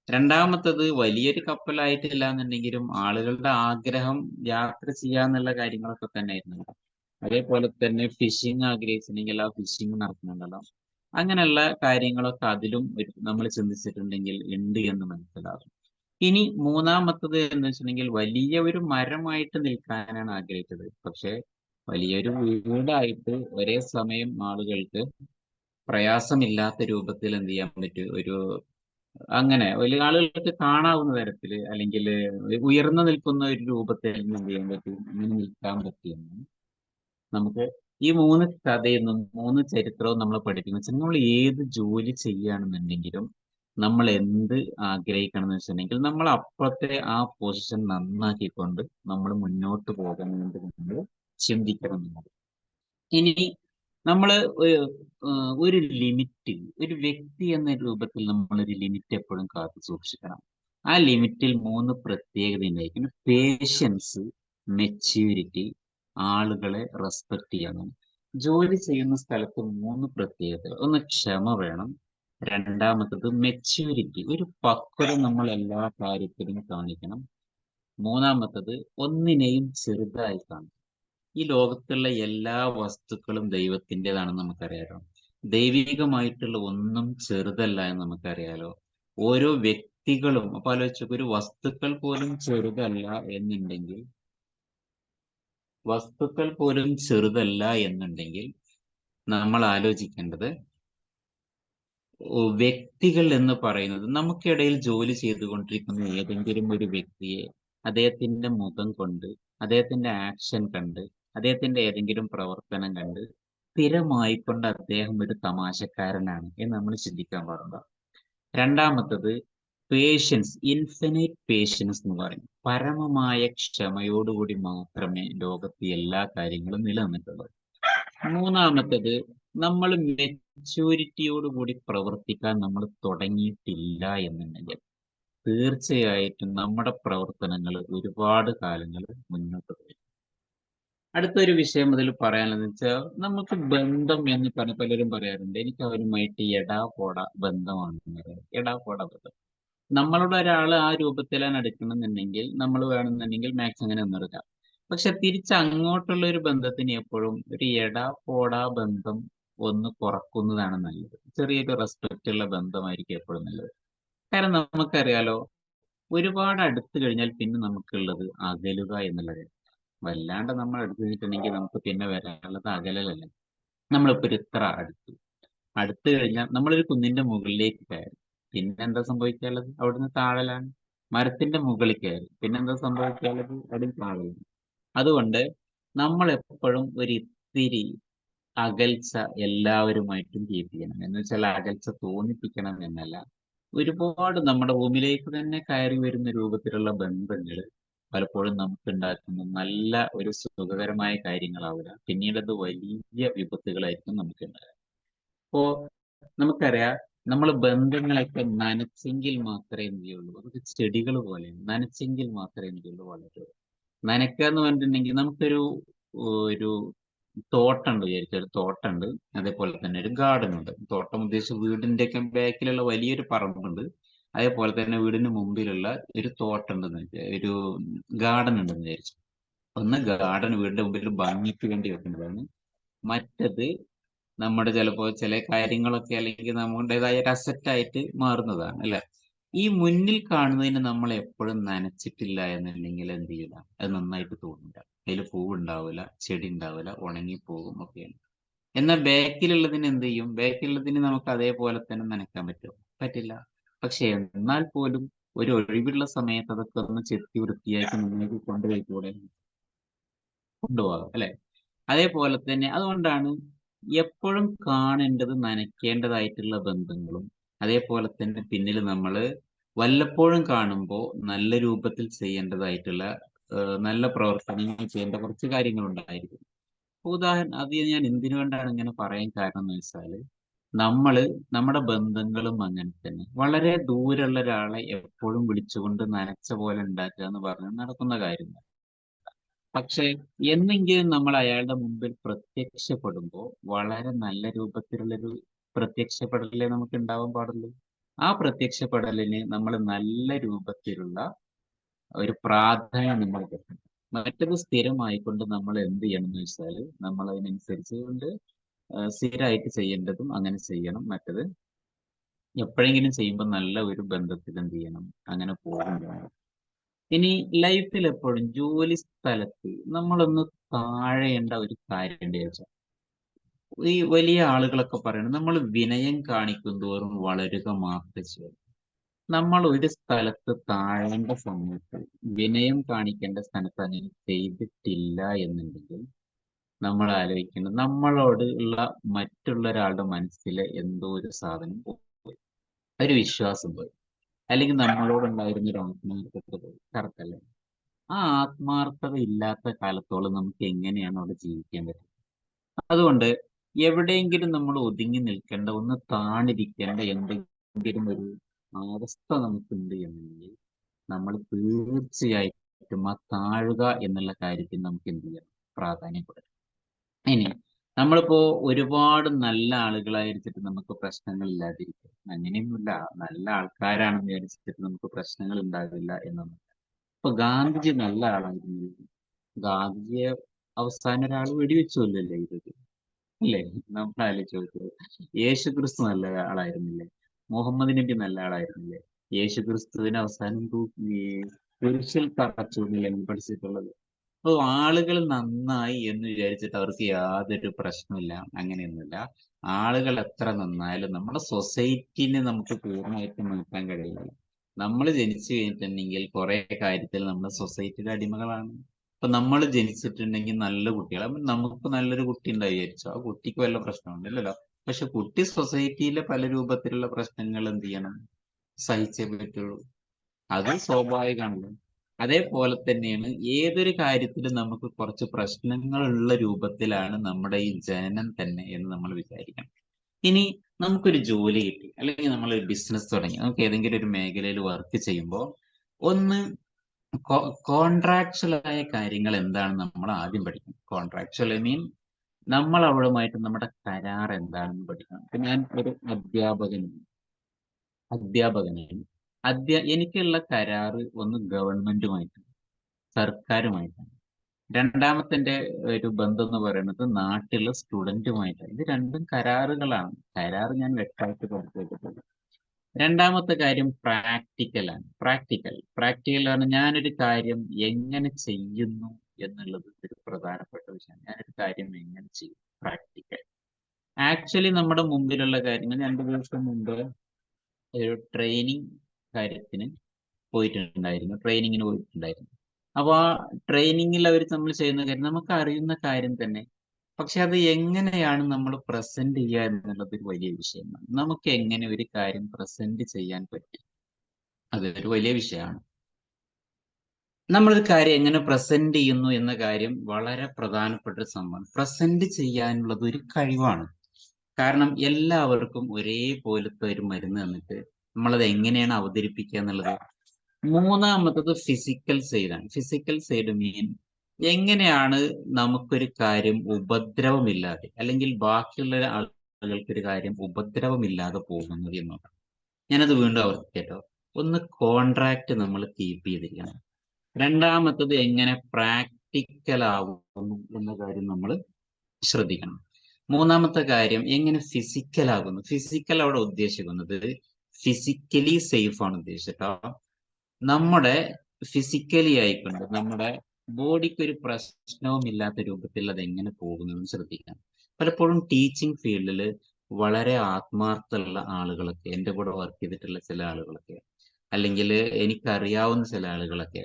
രണ്ടാമത്തത്, വലിയൊരു കപ്പലായിട്ടില്ല എന്നുണ്ടെങ്കിലും ആളുകളുടെ ആഗ്രഹം യാത്ര ചെയ്യാന്നുള്ള കാര്യങ്ങളൊക്കെ തന്നെ ആയിരുന്നു. അതേപോലെ തന്നെ ഫിഷിംഗ് ആഗ്രഹിച്ചിട്ടുണ്ടെങ്കിൽ ആ ഫിഷിംഗ് നടക്കുന്നുണ്ടല്ലോ. അങ്ങനെയുള്ള കാര്യങ്ങളൊക്കെ അതിലും നമ്മൾ ചിന്തിച്ചിട്ടുണ്ടെങ്കിൽ ഉണ്ട് എന്ന് മനസ്സിലാകും. ഇനി മൂന്നാമത്തത് എന്ന് വെച്ചിട്ടുണ്ടെങ്കിൽ, വലിയ ഒരു മരമായിട്ട് നിൽക്കാനാണ് ആഗ്രഹിച്ചത്. പക്ഷെ വലിയൊരു വീടായിട്ട് ഒരേ സമയം ആളുകൾക്ക് പ്രയാസമില്ലാത്ത രൂപത്തിൽ എന്ത് ചെയ്യാൻ പറ്റും, അങ്ങനെ വലിയ ആളുകൾക്ക് കാണാവുന്ന തരത്തിൽ, അല്ലെങ്കിൽ ഉയർന്നു നിൽക്കുന്ന ഒരു രൂപത്തിൽ എന്ത് ചെയ്യാൻ പറ്റും, ഇങ്ങനെ നിൽക്കാൻ പറ്റിയെന്ന് നമുക്ക് ഈ 3 കഥയിൽ നിന്നും 3 ചരിത്രവും നമ്മൾ പഠിപ്പിക്കുന്ന വെച്ചാൽ, നമ്മൾ ഏത് ജോലി ചെയ്യുകയാണെന്നുണ്ടെങ്കിലും നമ്മൾ എന്ത് ആഗ്രഹിക്കണം എന്ന് വെച്ചിട്ടുണ്ടെങ്കിൽ, നമ്മൾ അപ്പത്തെ ആ പൊസിഷൻ നന്നാക്കിക്കൊണ്ട് നമ്മൾ മുന്നോട്ട് പോകാൻ വേണ്ടി നമ്മൾ ചിന്തിക്കണം എന്നുള്ളത്. ഇനി നമ്മൾ ഒരു ലിമിറ്റ്, ഒരു വ്യക്തി എന്ന രൂപത്തിൽ നമ്മൾ ഒരു ലിമിറ്റ് എപ്പോഴും കാത്തു സൂക്ഷിക്കണം. ആ ലിമിറ്റിൽ 3 പ്രത്യേകത ഉണ്ടായിരിക്കും: പേഷ്യൻസ്, മെച്യൂരിറ്റി, ആളുകളെ റെസ്പെക്ട് ചെയ്യണം. ജോലി ചെയ്യുന്ന സ്ഥലത്ത് 3 പ്രത്യേകത: ഒന്ന്, ക്ഷമ വേണം. രണ്ടാമത്തത് മെച്യൂരിറ്റി, ഒരു പക്വത നമ്മൾ എല്ലാ കാര്യത്തിലും കാണിക്കണം. മൂന്നാമത്തത്, ഒന്നിനെയും ചെറുതായി കാണും. ഈ ലോകത്തുള്ള എല്ലാ വസ്തുക്കളും ദൈവത്തിൻ്റെതാണെന്ന് നമുക്കറിയാലോ. ദൈവികമായിട്ടുള്ള ഒന്നും ചെറുതല്ല എന്ന് നമുക്കറിയാലോ. ഓരോ വ്യക്തികളും അപ്പൊ ആലോചിച്ചു, ഒരു വസ്തുക്കൾ പോലും ചെറുതല്ല എന്നുണ്ടെങ്കിൽ നമ്മൾ ആലോചിക്കേണ്ടത് വ്യക്തികൾ എന്ന് പറയുന്നത്, നമുക്കിടയിൽ ജോലി ചെയ്തുകൊണ്ടിരിക്കുന്ന ഏതെങ്കിലും ഒരു വ്യക്തിയെ അദ്ദേഹത്തിന്റെ മുഖം കൊണ്ട്, അദ്ദേഹത്തിന്റെ ആക്ഷൻ കണ്ട്, അദ്ദേഹത്തിന്റെ ഏതെങ്കിലും പ്രവർത്തനം കണ്ട് സ്ഥിരമായിക്കൊണ്ട് അദ്ദേഹം ഒരു തമാശക്കാരനാണ് എന്ന് നമ്മൾ ചിന്തിക്കാൻ പാടുണ്ടോ? രണ്ടാമത്തത് പേഷ്യൻസ്, ഇൻഫിനിറ്റ് പേഷ്യൻസ് എന്ന് പറയും. പരമമായ ക്ഷമയോടുകൂടി മാത്രമേ ലോകത്ത് എല്ലാ കാര്യങ്ങളും നിലനിന്നിട്ടുള്ളൂ. മൂന്നാമത്തത്, നമ്മൾ മെച്യൂരിറ്റിയോടുകൂടി പ്രവർത്തിക്കാൻ നമ്മൾ തുടങ്ങിയിട്ടില്ല എന്നുണ്ടെങ്കിൽ തീർച്ചയായിട്ടും നമ്മുടെ പ്രവർത്തനങ്ങൾ ഒരുപാട് കാലങ്ങൾ മുന്നോട്ട് പോയി. അടുത്തൊരു വിഷയം അതിൽ പറയാനുള്ളത് വെച്ചാൽ, നമുക്ക് ബന്ധം എന്ന് പറഞ്ഞ പലരും പറയാറുണ്ട്, എനിക്ക് അവരുമായിട്ട് എടാ പോടാ ബന്ധമാണെന്ന് പറയാം. എടാ പോടാ ബന്ധം, നമ്മളോട് ഒരാൾ ആ രൂപത്തിലാണ് എടുക്കണമെന്നുണ്ടെങ്കിൽ നമ്മൾ വേണമെന്നുണ്ടെങ്കിൽ മാക്സ് അങ്ങനെ നിന്നെടുക്കാം. പക്ഷെ തിരിച്ച് അങ്ങോട്ടുള്ള ഒരു ബന്ധത്തിന് എപ്പോഴും ഒരു എടാ പോടാ ബന്ധം ഒന്ന് കുറക്കുന്നതാണ് നല്ലത്. ചെറിയൊരു റെസ്പെക്റ്റ് ഉള്ള ബന്ധമായിരിക്കും എപ്പോഴും നല്ലത്. കാരണം നമുക്കറിയാലോ, ഒരുപാട് അടുത്ത് കഴിഞ്ഞാൽ പിന്നെ നമുക്കുള്ളത് അകലുക എന്നുള്ളത്. വല്ലാണ്ട് നമ്മൾ അടുത്ത് നിന്നിട്ടുണ്ടെങ്കിൽ നമുക്ക് പിന്നെ വരാനുള്ളത് അകലലല്ല. നമ്മളിപ്പോ ഒരു ഇത്ര അടുത്ത് കഴിഞ്ഞാൽ നമ്മളൊരു കുന്നിന്റെ മുകളിലേക്ക് കയറി, പിന്നെ എന്താ സംഭവിക്കാനുള്ളത്? അവിടുന്ന് താഴലാണ്. മരത്തിന്റെ മുകളിൽ കയറി, പിന്നെന്താ സംഭവിക്കാനുള്ളത്? അവിടുന്ന് താഴലാണ്. അതുകൊണ്ട് നമ്മൾ എപ്പോഴും ഒരു ഇത്തിരി അകൽച്ച എല്ലാവരുമായിട്ടും കീപ്പ് ചെയ്യണം. എന്ന് വെച്ചാൽ അകൽച്ച തോന്നിപ്പിക്കണം എന്നല്ല, ഒരുപാട് നമ്മുടെ ഭൂമിയിലേക്ക് തന്നെ കയറി വരുന്ന രൂപത്തിലുള്ള ബന്ധങ്ങൾ പലപ്പോഴും നമുക്ക് ഉണ്ടാക്കുന്ന നല്ല ഒരു സുഖകരമായ കാര്യങ്ങളാവില്ല, പിന്നീട് അത് വലിയ വിപത്തുകളായിരിക്കും നമുക്ക് ഉണ്ടാകുക. അപ്പോ നമുക്കറിയാം, നമ്മൾ ബന്ധങ്ങളൊക്കെ നനച്ചെങ്കിൽ മാത്രമേ എന്ത് ചെയ്യുള്ളൂ, അതൊക്കെ ചെടികൾ പോലെ നനച്ചെങ്കിൽ മാത്രമേ എന്ത് ചെയ്യുള്ളൂ, വളരുള്ളൂ. നനയ്ക്കുക എന്ന് പറഞ്ഞിട്ടുണ്ടെങ്കിൽ നമുക്കൊരു ഒരു തോട്ടമുണ്ട് വിചാരിച്ച, ഒരു തോട്ടമുണ്ട്, അതേപോലെ തന്നെ ഒരു ഗാർഡൻ ഉണ്ട്. തോട്ടം ഉദ്ദേശിച്ച് വീടിന്റെ ഒക്കെ ബാക്കിലുള്ള വലിയൊരു പറമ്പുണ്ട്, അതേപോലെ തന്നെ വീടിന് മുമ്പിലുള്ള ഒരു തോട്ടം ഉണ്ടെന്ന് ഒരു ഗാർഡൻ ഉണ്ടെന്ന് വിചാരിച്ചു. ഒന്ന് ഗാർഡൻ വീടിന്റെ മുമ്പിൽ ഭംഗിക്ക് വേണ്ടി വെക്കുന്നതാണ്, മറ്റത് നമ്മുടെ ചിലപ്പോൾ ചില കാര്യങ്ങളൊക്കെ അല്ലെങ്കിൽ നമ്മുടേതായ ഒരു അസറ്റായിട്ട് മാറുന്നതാണ്, അല്ലെ? ഈ മുന്നിൽ കാണുന്നതിന് നമ്മൾ എപ്പോഴും നനച്ചിട്ടില്ല എന്നുണ്ടെങ്കിൽ എന്ത് ചെയ്യില്ല, അത് നന്നായിട്ട് തോന്നില്ല. അതിൽ പൂവുണ്ടാവില്ല, ചെടി ഉണ്ടാവില്ല, ഉണങ്ങിപ്പോകും ഒക്കെയാണ്. എന്നാൽ ബാക്കിലുള്ളതിന് എന്ത് ചെയ്യും? ബാക്കിലുള്ളതിന് നമുക്ക് അതേപോലെ തന്നെ നനയ്ക്കാൻ പറ്റുമോ? പറ്റില്ല. പക്ഷെ എന്നാൽ പോലും ഒരു ഒഴിവുള്ള സമയത്ത് അതൊക്കെ ഒന്ന് ചെത്തി വൃത്തിയാക്കി മുന്നേക്ക് കൊണ്ടുപോയിക്കൂടെ? കൊണ്ടുപോകാം, അല്ലെ? അതേപോലെ തന്നെ അതുകൊണ്ടാണ് എപ്പോഴും കാണേണ്ടത് നനയ്ക്കേണ്ടതായിട്ടുള്ള ബന്ധങ്ങളും, അതേപോലെ തന്നെ പിന്നിൽ നമ്മൾ വല്ലപ്പോഴും കാണുമ്പോൾ നല്ല രൂപത്തിൽ ചെയ്യേണ്ടതായിട്ടുള്ള നല്ല പ്രവർത്തനങ്ങൾ ചെയ്യേണ്ട കുറച്ച് കാര്യങ്ങളുണ്ടായിരിക്കും. ഉദാഹരണം, അത് ഞാൻ എന്തിനു വേണ്ടാണ് ഇങ്ങനെ പറയാൻ കാരണം എന്ന് വെച്ചാൽ, നമ്മുടെ ബന്ധങ്ങളും അങ്ങനെ തന്നെ. വളരെ ദൂരമുള്ള ഒരാളെ എപ്പോഴും വിളിച്ചുകൊണ്ട് നനച്ച പോലെ ഉണ്ടാക്കുക എന്ന് പറഞ്ഞാൽ നടക്കുന്ന കാര്യമില്ല. പക്ഷെ എന്നെങ്കിലും നമ്മൾ അയാളുടെ മുമ്പിൽ പ്രത്യക്ഷപ്പെടുമ്പോൾ വളരെ നല്ല രൂപത്തിലുള്ളൊരു പ്രത്യക്ഷപ്പെടലേ നമുക്ക് ഉണ്ടാവാൻ പാടുള്ളൂ. ആ പ്രത്യക്ഷപ്പെടലിന് നമ്മൾ നല്ല രൂപത്തിലുള്ള ഒരു പ്രാധാന്യം നമ്മൾ കൊടുക്കണം. മറ്റത് സ്ഥിരമായിക്കൊണ്ട് നമ്മൾ എന്ത് ചെയ്യണം എന്ന് വെച്ചാൽ, നമ്മൾ അതിനനുസരിച്ച് കൊണ്ട് സ്ഥിരമായിട്ട് ചെയ്യേണ്ടതും അങ്ങനെ ചെയ്യണം. മറ്റത് എപ്പോഴെങ്കിലും ചെയ്യുമ്പോൾ നല്ല ഒരു ബന്ധത്തിൽ എന്ത് ചെയ്യണം, അങ്ങനെ പോകുന്നതാണ്. ഇനി ലൈഫിൽ എപ്പോഴും ജോലി സ്ഥലത്ത് നമ്മളൊന്ന് താഴേണ്ട ഒരു കാര്യം എന്താ വെച്ചാൽ, ഈ വലിയ ആളുകളൊക്കെ പറയുന്നത്, നമ്മൾ വിനയം കാണിക്കും തോറും വളരുക മാത്രമേ ചെയ്യൂ. നമ്മൾ ഒരു സ്ഥലത്ത് താഴേണ്ട സമയത്ത് വിനയം കാണിക്കേണ്ട സ്ഥലത്ത് അങ്ങനെ ചെയ്തിട്ടില്ല എന്നുണ്ടെങ്കിൽ, നമ്മൾ ആലോചിക്കുന്നത് നമ്മളോട് ഉള്ള മറ്റുള്ള ഒരാളുടെ മനസ്സിലെ എന്തോ ഒരു സാധനം പോയി, ഒരു വിശ്വാസം പോയി, അല്ലെങ്കിൽ നമ്മളോടുണ്ടായിരുന്ന ഒരു ആത്മാർത്ഥത പോയി. കറക്റ്റ് അല്ലേ? ആ ആത്മാർത്ഥത ഇല്ലാത്ത കാലത്തോളം നമുക്ക് എങ്ങനെയാണ് അവിടെ ജീവിക്കാൻ പറ്റുക? അതുകൊണ്ട് എവിടെയെങ്കിലും നമ്മൾ ഒതുങ്ങി നിൽക്കേണ്ട, ഒന്ന് താണിരിക്കേണ്ട എന്തെങ്കിലും ഒരു അവസ്ഥ നമുക്കുണ്ട് എന്നുണ്ടെങ്കിൽ, നമ്മൾ തീർച്ചയായിട്ടും ആ താഴുക എന്നുള്ള കാര്യത്തിൽ നമുക്ക് എന്ത് ചെയ്യണം, പ്രാധാന്യം കൊടുക്കണം. ഇനി നമ്മളിപ്പോ ഒരുപാട് നല്ല ആളുകളായിരിച്ചിട്ട് നമുക്ക് പ്രശ്നങ്ങൾ ഇല്ലാതിരിക്കും, അങ്ങനെയൊന്നുമില്ല. നല്ല ആൾക്കാരാണെന്ന് വിചാരിച്ചിട്ട് നമുക്ക് പ്രശ്നങ്ങൾ ഉണ്ടാകില്ല എന്നൊന്നും. ഇപ്പൊ ഗാന്ധിജി നല്ല ആളായിരുന്നു. ഗാന്ധിജിയെ അവസാനം ഒരാൾ വെടിവെച്ചല്ലേ ഇത്, അല്ലേ? നമ്മൾ ആലോചിച്ച് നോക്കുക. യേശു ക്രിസ്തു നല്ല ആളായിരുന്നില്ലേ? മുഹമ്മദ് നബി നല്ല ആളായിരുന്നില്ലേ? യേശു ക്രിസ്തുവിനെ അവസാനം കുരിശിൽ തറച്ചു പഠിച്ചിട്ടുള്ളത്. അപ്പൊ ആളുകൾ നന്നായി എന്ന് വിചാരിച്ചിട്ട് അവർക്ക് യാതൊരു പ്രശ്നമില്ല, അങ്ങനെയൊന്നുമില്ല. ആളുകൾ എത്ര നന്നായാലും നമ്മുടെ സൊസൈറ്റിനെ നമുക്ക് പൂർണ്ണമായിട്ടും മാറ്റാൻ കഴിയില്ല. നമ്മൾ ജനിച്ചു കഴിഞ്ഞിട്ടുണ്ടെങ്കിൽ കുറെ കാര്യത്തിൽ നമ്മൾ സൊസൈറ്റിയുടെ അടിമകളാണ്. ഇപ്പൊ നമ്മൾ ജനിച്ചിട്ടുണ്ടെങ്കിൽ നല്ല കുട്ടികൾ, അപ്പൊ നമുക്ക് നല്ലൊരു കുട്ടി ഉണ്ടായി വിചാരിച്ചോ, ആ കുട്ടിക്ക് വല്ല പ്രശ്നമുണ്ടല്ലോ. പക്ഷെ കുട്ടി സൊസൈറ്റിയിലെ പല രൂപത്തിലുള്ള പ്രശ്നങ്ങൾ എന്ത് ചെയ്യണം, സഹിച്ചേ പറ്റുള്ളൂ. അത് സ്വാഭാവികമാണല്ലോ. അതേപോലെ തന്നെയാണ് ഏതൊരു കാര്യത്തിലും നമുക്ക് കുറച്ച് പ്രശ്നങ്ങളുള്ള രൂപത്തിലാണ് നമ്മുടെ ഈ ജനനം തന്നെ എന്ന് നമ്മൾ വിചാരിക്കണം. ഇനി നമുക്കൊരു ജോലി കിട്ടി, അല്ലെങ്കിൽ നമ്മളൊരു ബിസിനസ് തുടങ്ങി, നമുക്ക് ഏതെങ്കിലും ഒരു മേഖലയിൽ വർക്ക് ചെയ്യുമ്പോൾ ഒന്ന് കോൺട്രാക്ച്വൽ ആയ കാര്യങ്ങൾ എന്താണെന്ന് നമ്മൾ ആദ്യം പഠിക്കണം. കോൺട്രാക്ച്വൽ ഐ മീൻ നമ്മൾ അവളുമായിട്ട് നമ്മുടെ കരാർ എന്താണെന്ന് പഠിക്കണം. ഇപ്പൊ ഞാൻ ഒരു അധ്യാപകനാണ്. എനിക്കുള്ള കരാറ് ഒന്ന് ഗവൺമെന്റുമായിട്ടാണ്, സർക്കാരുമായിട്ടാണ്. രണ്ടാമത്തെ എൻ്റെ ഒരു ബന്ധം എന്ന് പറയുന്നത് നാട്ടിലെ സ്റ്റുഡന്റുമായിട്ടാണ്. ഇത് രണ്ടും കരാറുകളാണ്. കരാർ ഞാൻ വ്യക്തമായിട്ട് കൊടുത്തിട്ടുണ്ട്. രണ്ടാമത്തെ കാര്യം പ്രാക്ടിക്കലാണ്. പ്രാക്ടിക്കലാണ് ഞാനൊരു കാര്യം എങ്ങനെ ചെയ്യുന്നു എന്നുള്ളത് ഒരു പ്രധാനപ്പെട്ട വിഷയമാണ്. ഞാനൊരു കാര്യം എങ്ങനെ ചെയ്യും, പ്രാക്ടിക്കൽ. ആക്ച്വലി നമ്മുടെ മുമ്പിലുള്ള കാര്യങ്ങൾ, 2 ദിവസം മുമ്പ് ഒരു ട്രെയിനിങ് കാര്യത്തിന് ട്രെയിനിങ്ങിന് പോയിട്ടുണ്ടായിരുന്നു. അപ്പൊ ആ ട്രെയിനിങ്ങിൽ അവർ നമ്മൾ ചെയ്യുന്ന കാര്യം നമുക്ക് അറിയുന്ന കാര്യം തന്നെ, പക്ഷെ അത് എങ്ങനെയാണ് നമ്മൾ പ്രസന്റ് ചെയ്യുക എന്നുള്ളത് ഒരു വലിയ വിഷയമാണ്. നമുക്ക് എങ്ങനെ ഒരു കാര്യം പ്രസന്റ് ചെയ്യാൻ പറ്റും, അതൊരു വലിയ വിഷയമാണ്. നമ്മളൊരു കാര്യം എങ്ങനെ പ്രസന്റ് ചെയ്യുന്നു എന്ന കാര്യം വളരെ പ്രധാനപ്പെട്ട ഒരു സംഭവമാണ്. പ്രസന്റ് ചെയ്യാനുള്ളത് ഒരു കഴിവാണ്. കാരണം എല്ലാവർക്കും ഒരേപോലത്തെ ഒരു മരുന്ന് തന്നിട്ട് നമ്മളത് എങ്ങനെയാണ് അവതരിപ്പിക്കുക എന്നുള്ളത്. മൂന്നാമത്തത് ഫിസിക്കൽ സൈഡാണ്. ഫിസിക്കൽ സൈഡ് മീൻ എങ്ങനെയാണ് നമുക്കൊരു കാര്യം ഉപദ്രവമില്ലാതെ, അല്ലെങ്കിൽ ബാക്കിയുള്ള ആളുകൾക്ക് ഒരു കാര്യം ഉപദ്രവമില്ലാതെ പോകുന്നത് എന്നുള്ളത്. ഞാനത് വീണ്ടും ആവർത്തിക്കട്ടോ. ഒന്ന്, കോൺട്രാക്ട് നമ്മൾ കീപ്പ് ചെയ്തിരിക്കണം. രണ്ടാമത്തത് എങ്ങനെ പ്രാക്ടിക്കൽ ആകുന്നു എന്ന കാര്യം നമ്മൾ ശ്രദ്ധിക്കണം. മൂന്നാമത്തെ കാര്യം എങ്ങനെ ഫിസിക്കൽ ആകുന്നു. ഫിസിക്കൽ അവിടെ ഉദ്ദേശിക്കുന്നത് ഫിസിക്കലി സേഫ് ആണ് ഉദ്ദേശിച്ചിട്ടോ. നമ്മുടെ ഫിസിക്കലി ആയിക്കൊണ്ട് നമ്മുടെ ബോഡിക്ക് ഒരു പ്രശ്നവും ഇല്ലാത്ത രൂപത്തിൽ അത് എങ്ങനെ പോകുന്നു ശ്രദ്ധിക്കണം. പലപ്പോഴും ടീച്ചിങ് ഫീൽഡിൽ വളരെ ആത്മാർത്ഥമുള്ള ആളുകളൊക്കെ, എൻ്റെ കൂടെ വർക്ക് ചെയ്തിട്ടുള്ള ചില ആളുകളൊക്കെ, അല്ലെങ്കിൽ എനിക്കറിയാവുന്ന ചില ആളുകളൊക്കെ,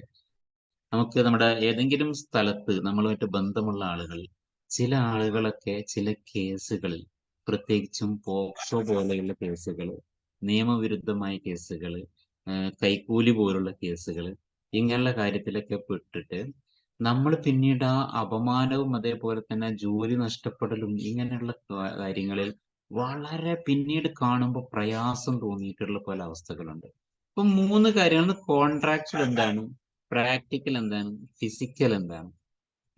നമുക്ക് നമ്മുടെ ഏതെങ്കിലും സ്ഥലത്ത് നമ്മളുമായിട്ട് ബന്ധമുള്ള ആളുകൾ, ചില ആളുകളൊക്കെ ചില കേസുകളിൽ, പ്രത്യേകിച്ചും പോക്സോ പോലെയുള്ള കേസുകൾ, നിയമവിരുദ്ധമായ കേസുകൾ, കൈക്കൂലി പോലുള്ള കേസുകൾ, ഇങ്ങനെയുള്ള കാര്യത്തിലൊക്കെ പെട്ടിട്ട് നമ്മൾ പിന്നീട് ആ അപമാനവും അതേപോലെ തന്നെ ജോലി നഷ്ടപ്പെടലും ഇങ്ങനെയുള്ള കാര്യങ്ങളിൽ വളരെ പിന്നീട് കാണുമ്പോൾ പ്രയാസം തോന്നിയിട്ടുള്ള പല അവസ്ഥകളുണ്ട്. ഇപ്പൊ 3 കാര്യങ്ങൾ: കോൺട്രാക്ച്വൽ എന്താണ്, പ്രാക്ടിക്കൽ എന്താണ്, ഫിസിക്കൽ എന്താണ്.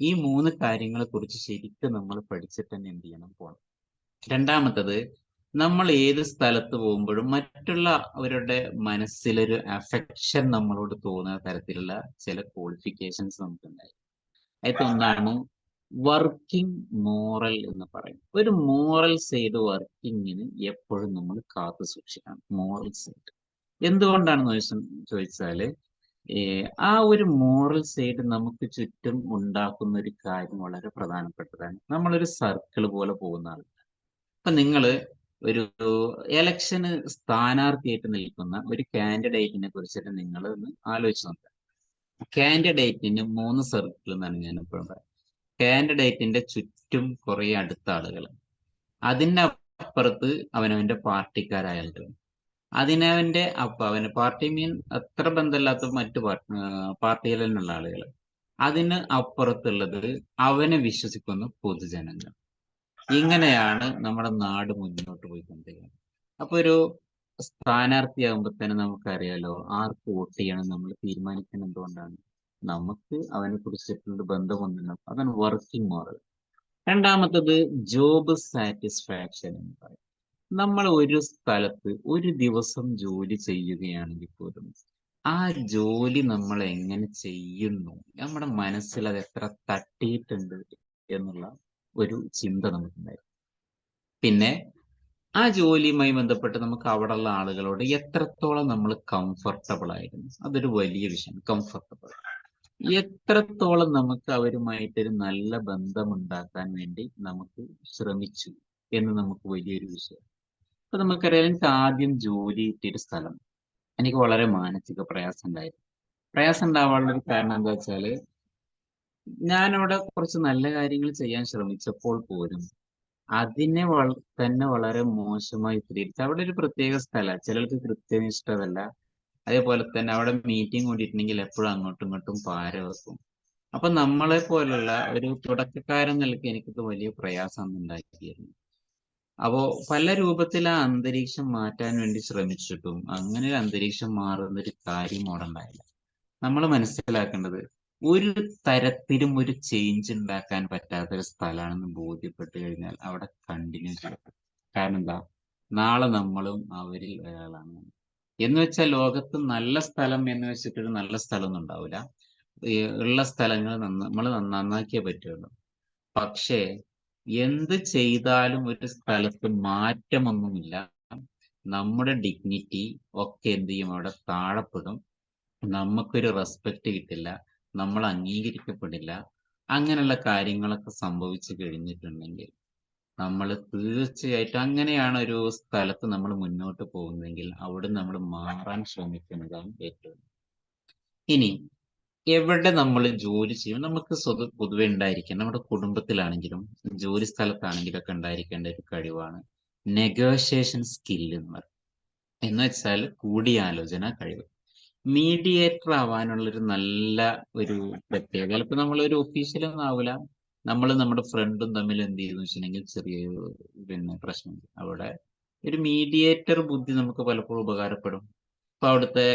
ഈ 3 കാര്യങ്ങളെ കുറിച്ച് ശരിക്കും നമ്മൾ പഠിച്ചിട്ട് തന്നെ എന്ത് ചെയ്യണം, പോകണം. രണ്ടാമത്തത്, നമ്മൾ ഏത് സ്ഥലത്ത് പോകുമ്പോഴും മറ്റുള്ളവരുടെ മനസ്സിലൊരു അഫെക്ഷൻ നമ്മളോട് തോന്നുന്ന തരത്തിലുള്ള ചില ക്വാളിഫിക്കേഷൻസ് നമുക്കുണ്ടായി. ഒന്നാണ് വർക്കിംഗ് മോറൽ എന്ന് പറയും. ഒരു മോറൽ സൈഡ് വർക്കിങ്ങിന് എപ്പോഴും നമ്മൾ കാത്തു സൂക്ഷിക്കണം. മോറൽ സൈഡ് എന്തുകൊണ്ടാണെന്ന് ചോദിച്ചാല്, ആ ഒരു മോറൽ സൈഡ് നമുക്ക് ചുറ്റും ഉണ്ടാക്കുന്ന ഒരു കാര്യം വളരെ പ്രധാനപ്പെട്ടതാണ്. നമ്മളൊരു സർക്കിൾ പോലെ പോകുന്ന ആൾ. ഇപ്പൊ നിങ്ങള് ഒരു എലക്ഷന് സ്ഥാനാർത്ഥിയായിട്ട് നിൽക്കുന്ന ഒരു കാൻഡിഡേറ്റിനെ കുറിച്ചിട്ട് നിങ്ങൾ ഒന്ന് ആലോചിച്ച് നോക്കുക. കാൻഡിഡേറ്റിന് 3 സർക്കിൾ എന്നാണ് ഞാൻ എപ്പോഴും പറയുന്നത്. കാൻഡിഡേറ്റിന്റെ ചുറ്റും കുറെ അടുത്ത ആളുകൾ, അതിനപ്പുറത്ത് അവനവന്റെ പാർട്ടിക്കാരായ ആളുകൾ, അവന് പാർട്ടി മീൻ അത്ര ബന്ധമില്ലാത്ത മറ്റു പാർട്ടിയിൽ നിന്നുള്ള ആളുകൾ, അതിന് അപ്പുറത്തുള്ളത് അവനെ വിശ്വസിക്കുന്ന പൊതുജനങ്ങൾ. ഇങ്ങനെയാണ് നമ്മുടെ നാട് മുന്നോട്ട് പോയിക്കൊണ്ടിരിക്കുന്നത്. അപ്പൊ ഒരു സ്ഥാനാർത്ഥിയാകുമ്പോൾ തന്നെ നമുക്കറിയാലോ ആർക്ക് വോട്ട് ചെയ്യണം നമ്മൾ തീരുമാനിക്കുന്നത് എന്തുകൊണ്ടാണ്, നമുക്ക് അവനെ കുറിച്ചിട്ടുള്ള ബന്ധമൊന്നുമില്ല. അതാണ് വർക്കിംഗ് മോറൽ. രണ്ടാമത്തത് ജോബ് സാറ്റിസ്ഫാക്ഷൻ എന്ന് പറയും. നമ്മൾ ഒരു സ്ഥലത്ത് ഒരു ദിവസം ജോലി ചെയ്യുകയാണെങ്കിൽ പോലും ആ ജോലി നമ്മൾ എങ്ങനെ ചെയ്യുന്നു, നമ്മുടെ മനസ്സിൽ അത് എത്ര തട്ടിയിട്ടുണ്ട് എന്നുള്ള ഒരു ചിന്ത നമുക്കുണ്ടായിരുന്നു. പിന്നെ ആ ജോലിയുമായി ബന്ധപ്പെട്ട് നമുക്ക് അവിടെയുള്ള ആളുകളോട് എത്രത്തോളം നമ്മൾ കംഫർട്ടബിൾ ആയിരുന്നു, അതൊരു വലിയ വിഷയം. കംഫർട്ടബിൾ, എത്രത്തോളം നമുക്ക് അവരുമായിട്ടൊരു നല്ല ബന്ധമുണ്ടാക്കാൻ വേണ്ടി നമുക്ക് ശ്രമിച്ചു എന്ന് നമുക്ക് വലിയൊരു വിഷയം. അപ്പൊ നമുക്കറിയാം, എനിക്ക് ആദ്യം ജോലി കിട്ടിയൊരു സ്ഥലം എനിക്ക് വളരെ മാനസിക പ്രയാസം ഉണ്ടായിരുന്നു. പ്രയാസം ഉണ്ടാവാനുള്ള ഒരു കാരണം എന്താ വെച്ചാല്, ഞാനവിടെ കുറച്ച് നല്ല കാര്യങ്ങൾ ചെയ്യാൻ ശ്രമിച്ചപ്പോൾ പോലും അതിനെ തന്നെ വളരെ മോശമായി ചിത്രീകരിച്ചു. അവിടെ ഒരു പ്രത്യേക സ്ഥലമാണ്, ചിലർക്ക് കൃത്യനിഷ്ഠതല്ല. അതേപോലെ തന്നെ അവിടെ മീറ്റിംഗ് കൂടിയിട്ടുണ്ടെങ്കിൽ എപ്പോഴും അങ്ങോട്ടും ഇങ്ങോട്ടും പാര വെക്കും. അപ്പൊ നമ്മളെ പോലുള്ള ഒരു തുടക്കക്കാരൻ നിലയ്ക്ക് എനിക്കത് വലിയ പ്രയാസം ഉണ്ടാക്കിയിരുന്നു. അപ്പോ പല രൂപത്തിൽ ആ അന്തരീക്ഷം മാറ്റാൻ വേണ്ടി ശ്രമിച്ചിട്ടും അങ്ങനെ ഒരു അന്തരീക്ഷം മാറുന്ന ഒരു കാര്യം അവിടെ ഉണ്ടായില്ല. നമ്മൾ മനസ്സിലാക്കേണ്ടത്, ഒരു തരത്തിലും ഒരു ചേഞ്ച് ഉണ്ടാക്കാൻ പറ്റാത്ത ഒരു സ്ഥലമാണെന്ന് ബോധ്യപ്പെട്ട് കഴിഞ്ഞാൽ അവിടെ കണ്ടിന്യൂ ചെയ്യും. കാരണം എന്താ, നാളെ നമ്മളും അവരിൽ ഒരാളാണ്. എന്ന് വെച്ചാൽ ലോകത്ത് നല്ല സ്ഥലം എന്ന് വെച്ചിട്ടൊരു നല്ല സ്ഥലമൊന്നും ഉണ്ടാവില്ല. ഈ ഉള്ള സ്ഥലങ്ങൾ നമ്മൾ നന്നാക്കിയേ പറ്റുള്ളൂ. പക്ഷേ എന്ത് ചെയ്താലും ഒരു സ്ഥലത്ത് മാറ്റമൊന്നുമില്ല. നമ്മുടെ ഡിഗ്നിറ്റി ഒക്കെ എന്ത് ചെയ്യും, അവിടെ താഴെപ്പെടും. നമുക്കൊരു റെസ്പെക്റ്റ് കിട്ടില്ല, നമ്മൾ അംഗീകരിക്കപ്പെടില്ല. അങ്ങനെയുള്ള കാര്യങ്ങളൊക്കെ സംഭവിച്ചു കഴിഞ്ഞിട്ടുണ്ടെങ്കിൽ നമ്മൾ തീർച്ചയായിട്ടും, അങ്ങനെയാണ് ഒരു സ്ഥലത്ത് നമ്മൾ മുന്നോട്ട് പോകുന്നതെങ്കിൽ അവിടെ നമ്മൾ മാറാൻ ശ്രമിക്കുന്നതാണ് ഏറ്റവും. ഇനി എവിടെ നമ്മൾ ജോലി ചെയ്യും, നമുക്ക് പൊതുവെ ഉണ്ടായിരിക്കണം, നമ്മുടെ കുടുംബത്തിലാണെങ്കിലും ജോലി സ്ഥലത്താണെങ്കിലും ഒക്കെ ഉണ്ടായിരിക്കേണ്ട ഒരു കഴിവാണ് നെഗോഷിയേഷൻ സ്കില്ല് എന്ന് പറയുന്നത്. എന്ന് വെച്ചാൽ കൂടിയാലോചന കഴിവ്. മീഡിയേറ്റർ ആവാനുള്ള ഒരു നല്ല ഒരു പ്രത്യേകത, ചിലപ്പോൾ നമ്മളൊരു ഒഫീഷ്യലൊന്നും ആവില്ല, നമ്മൾ നമ്മുടെ ഫ്രണ്ടും തമ്മിൽ എന്ത് ചെയ്യുന്നു വെച്ചിട്ടുണ്ടെങ്കിൽ ചെറിയൊരു പ്രശ്നം, അവിടെ ഒരു മീഡിയേറ്റർ ബുദ്ധി നമുക്ക് പലപ്പോഴും ഉപകാരപ്പെടും. അപ്പൊ അവിടുത്തെ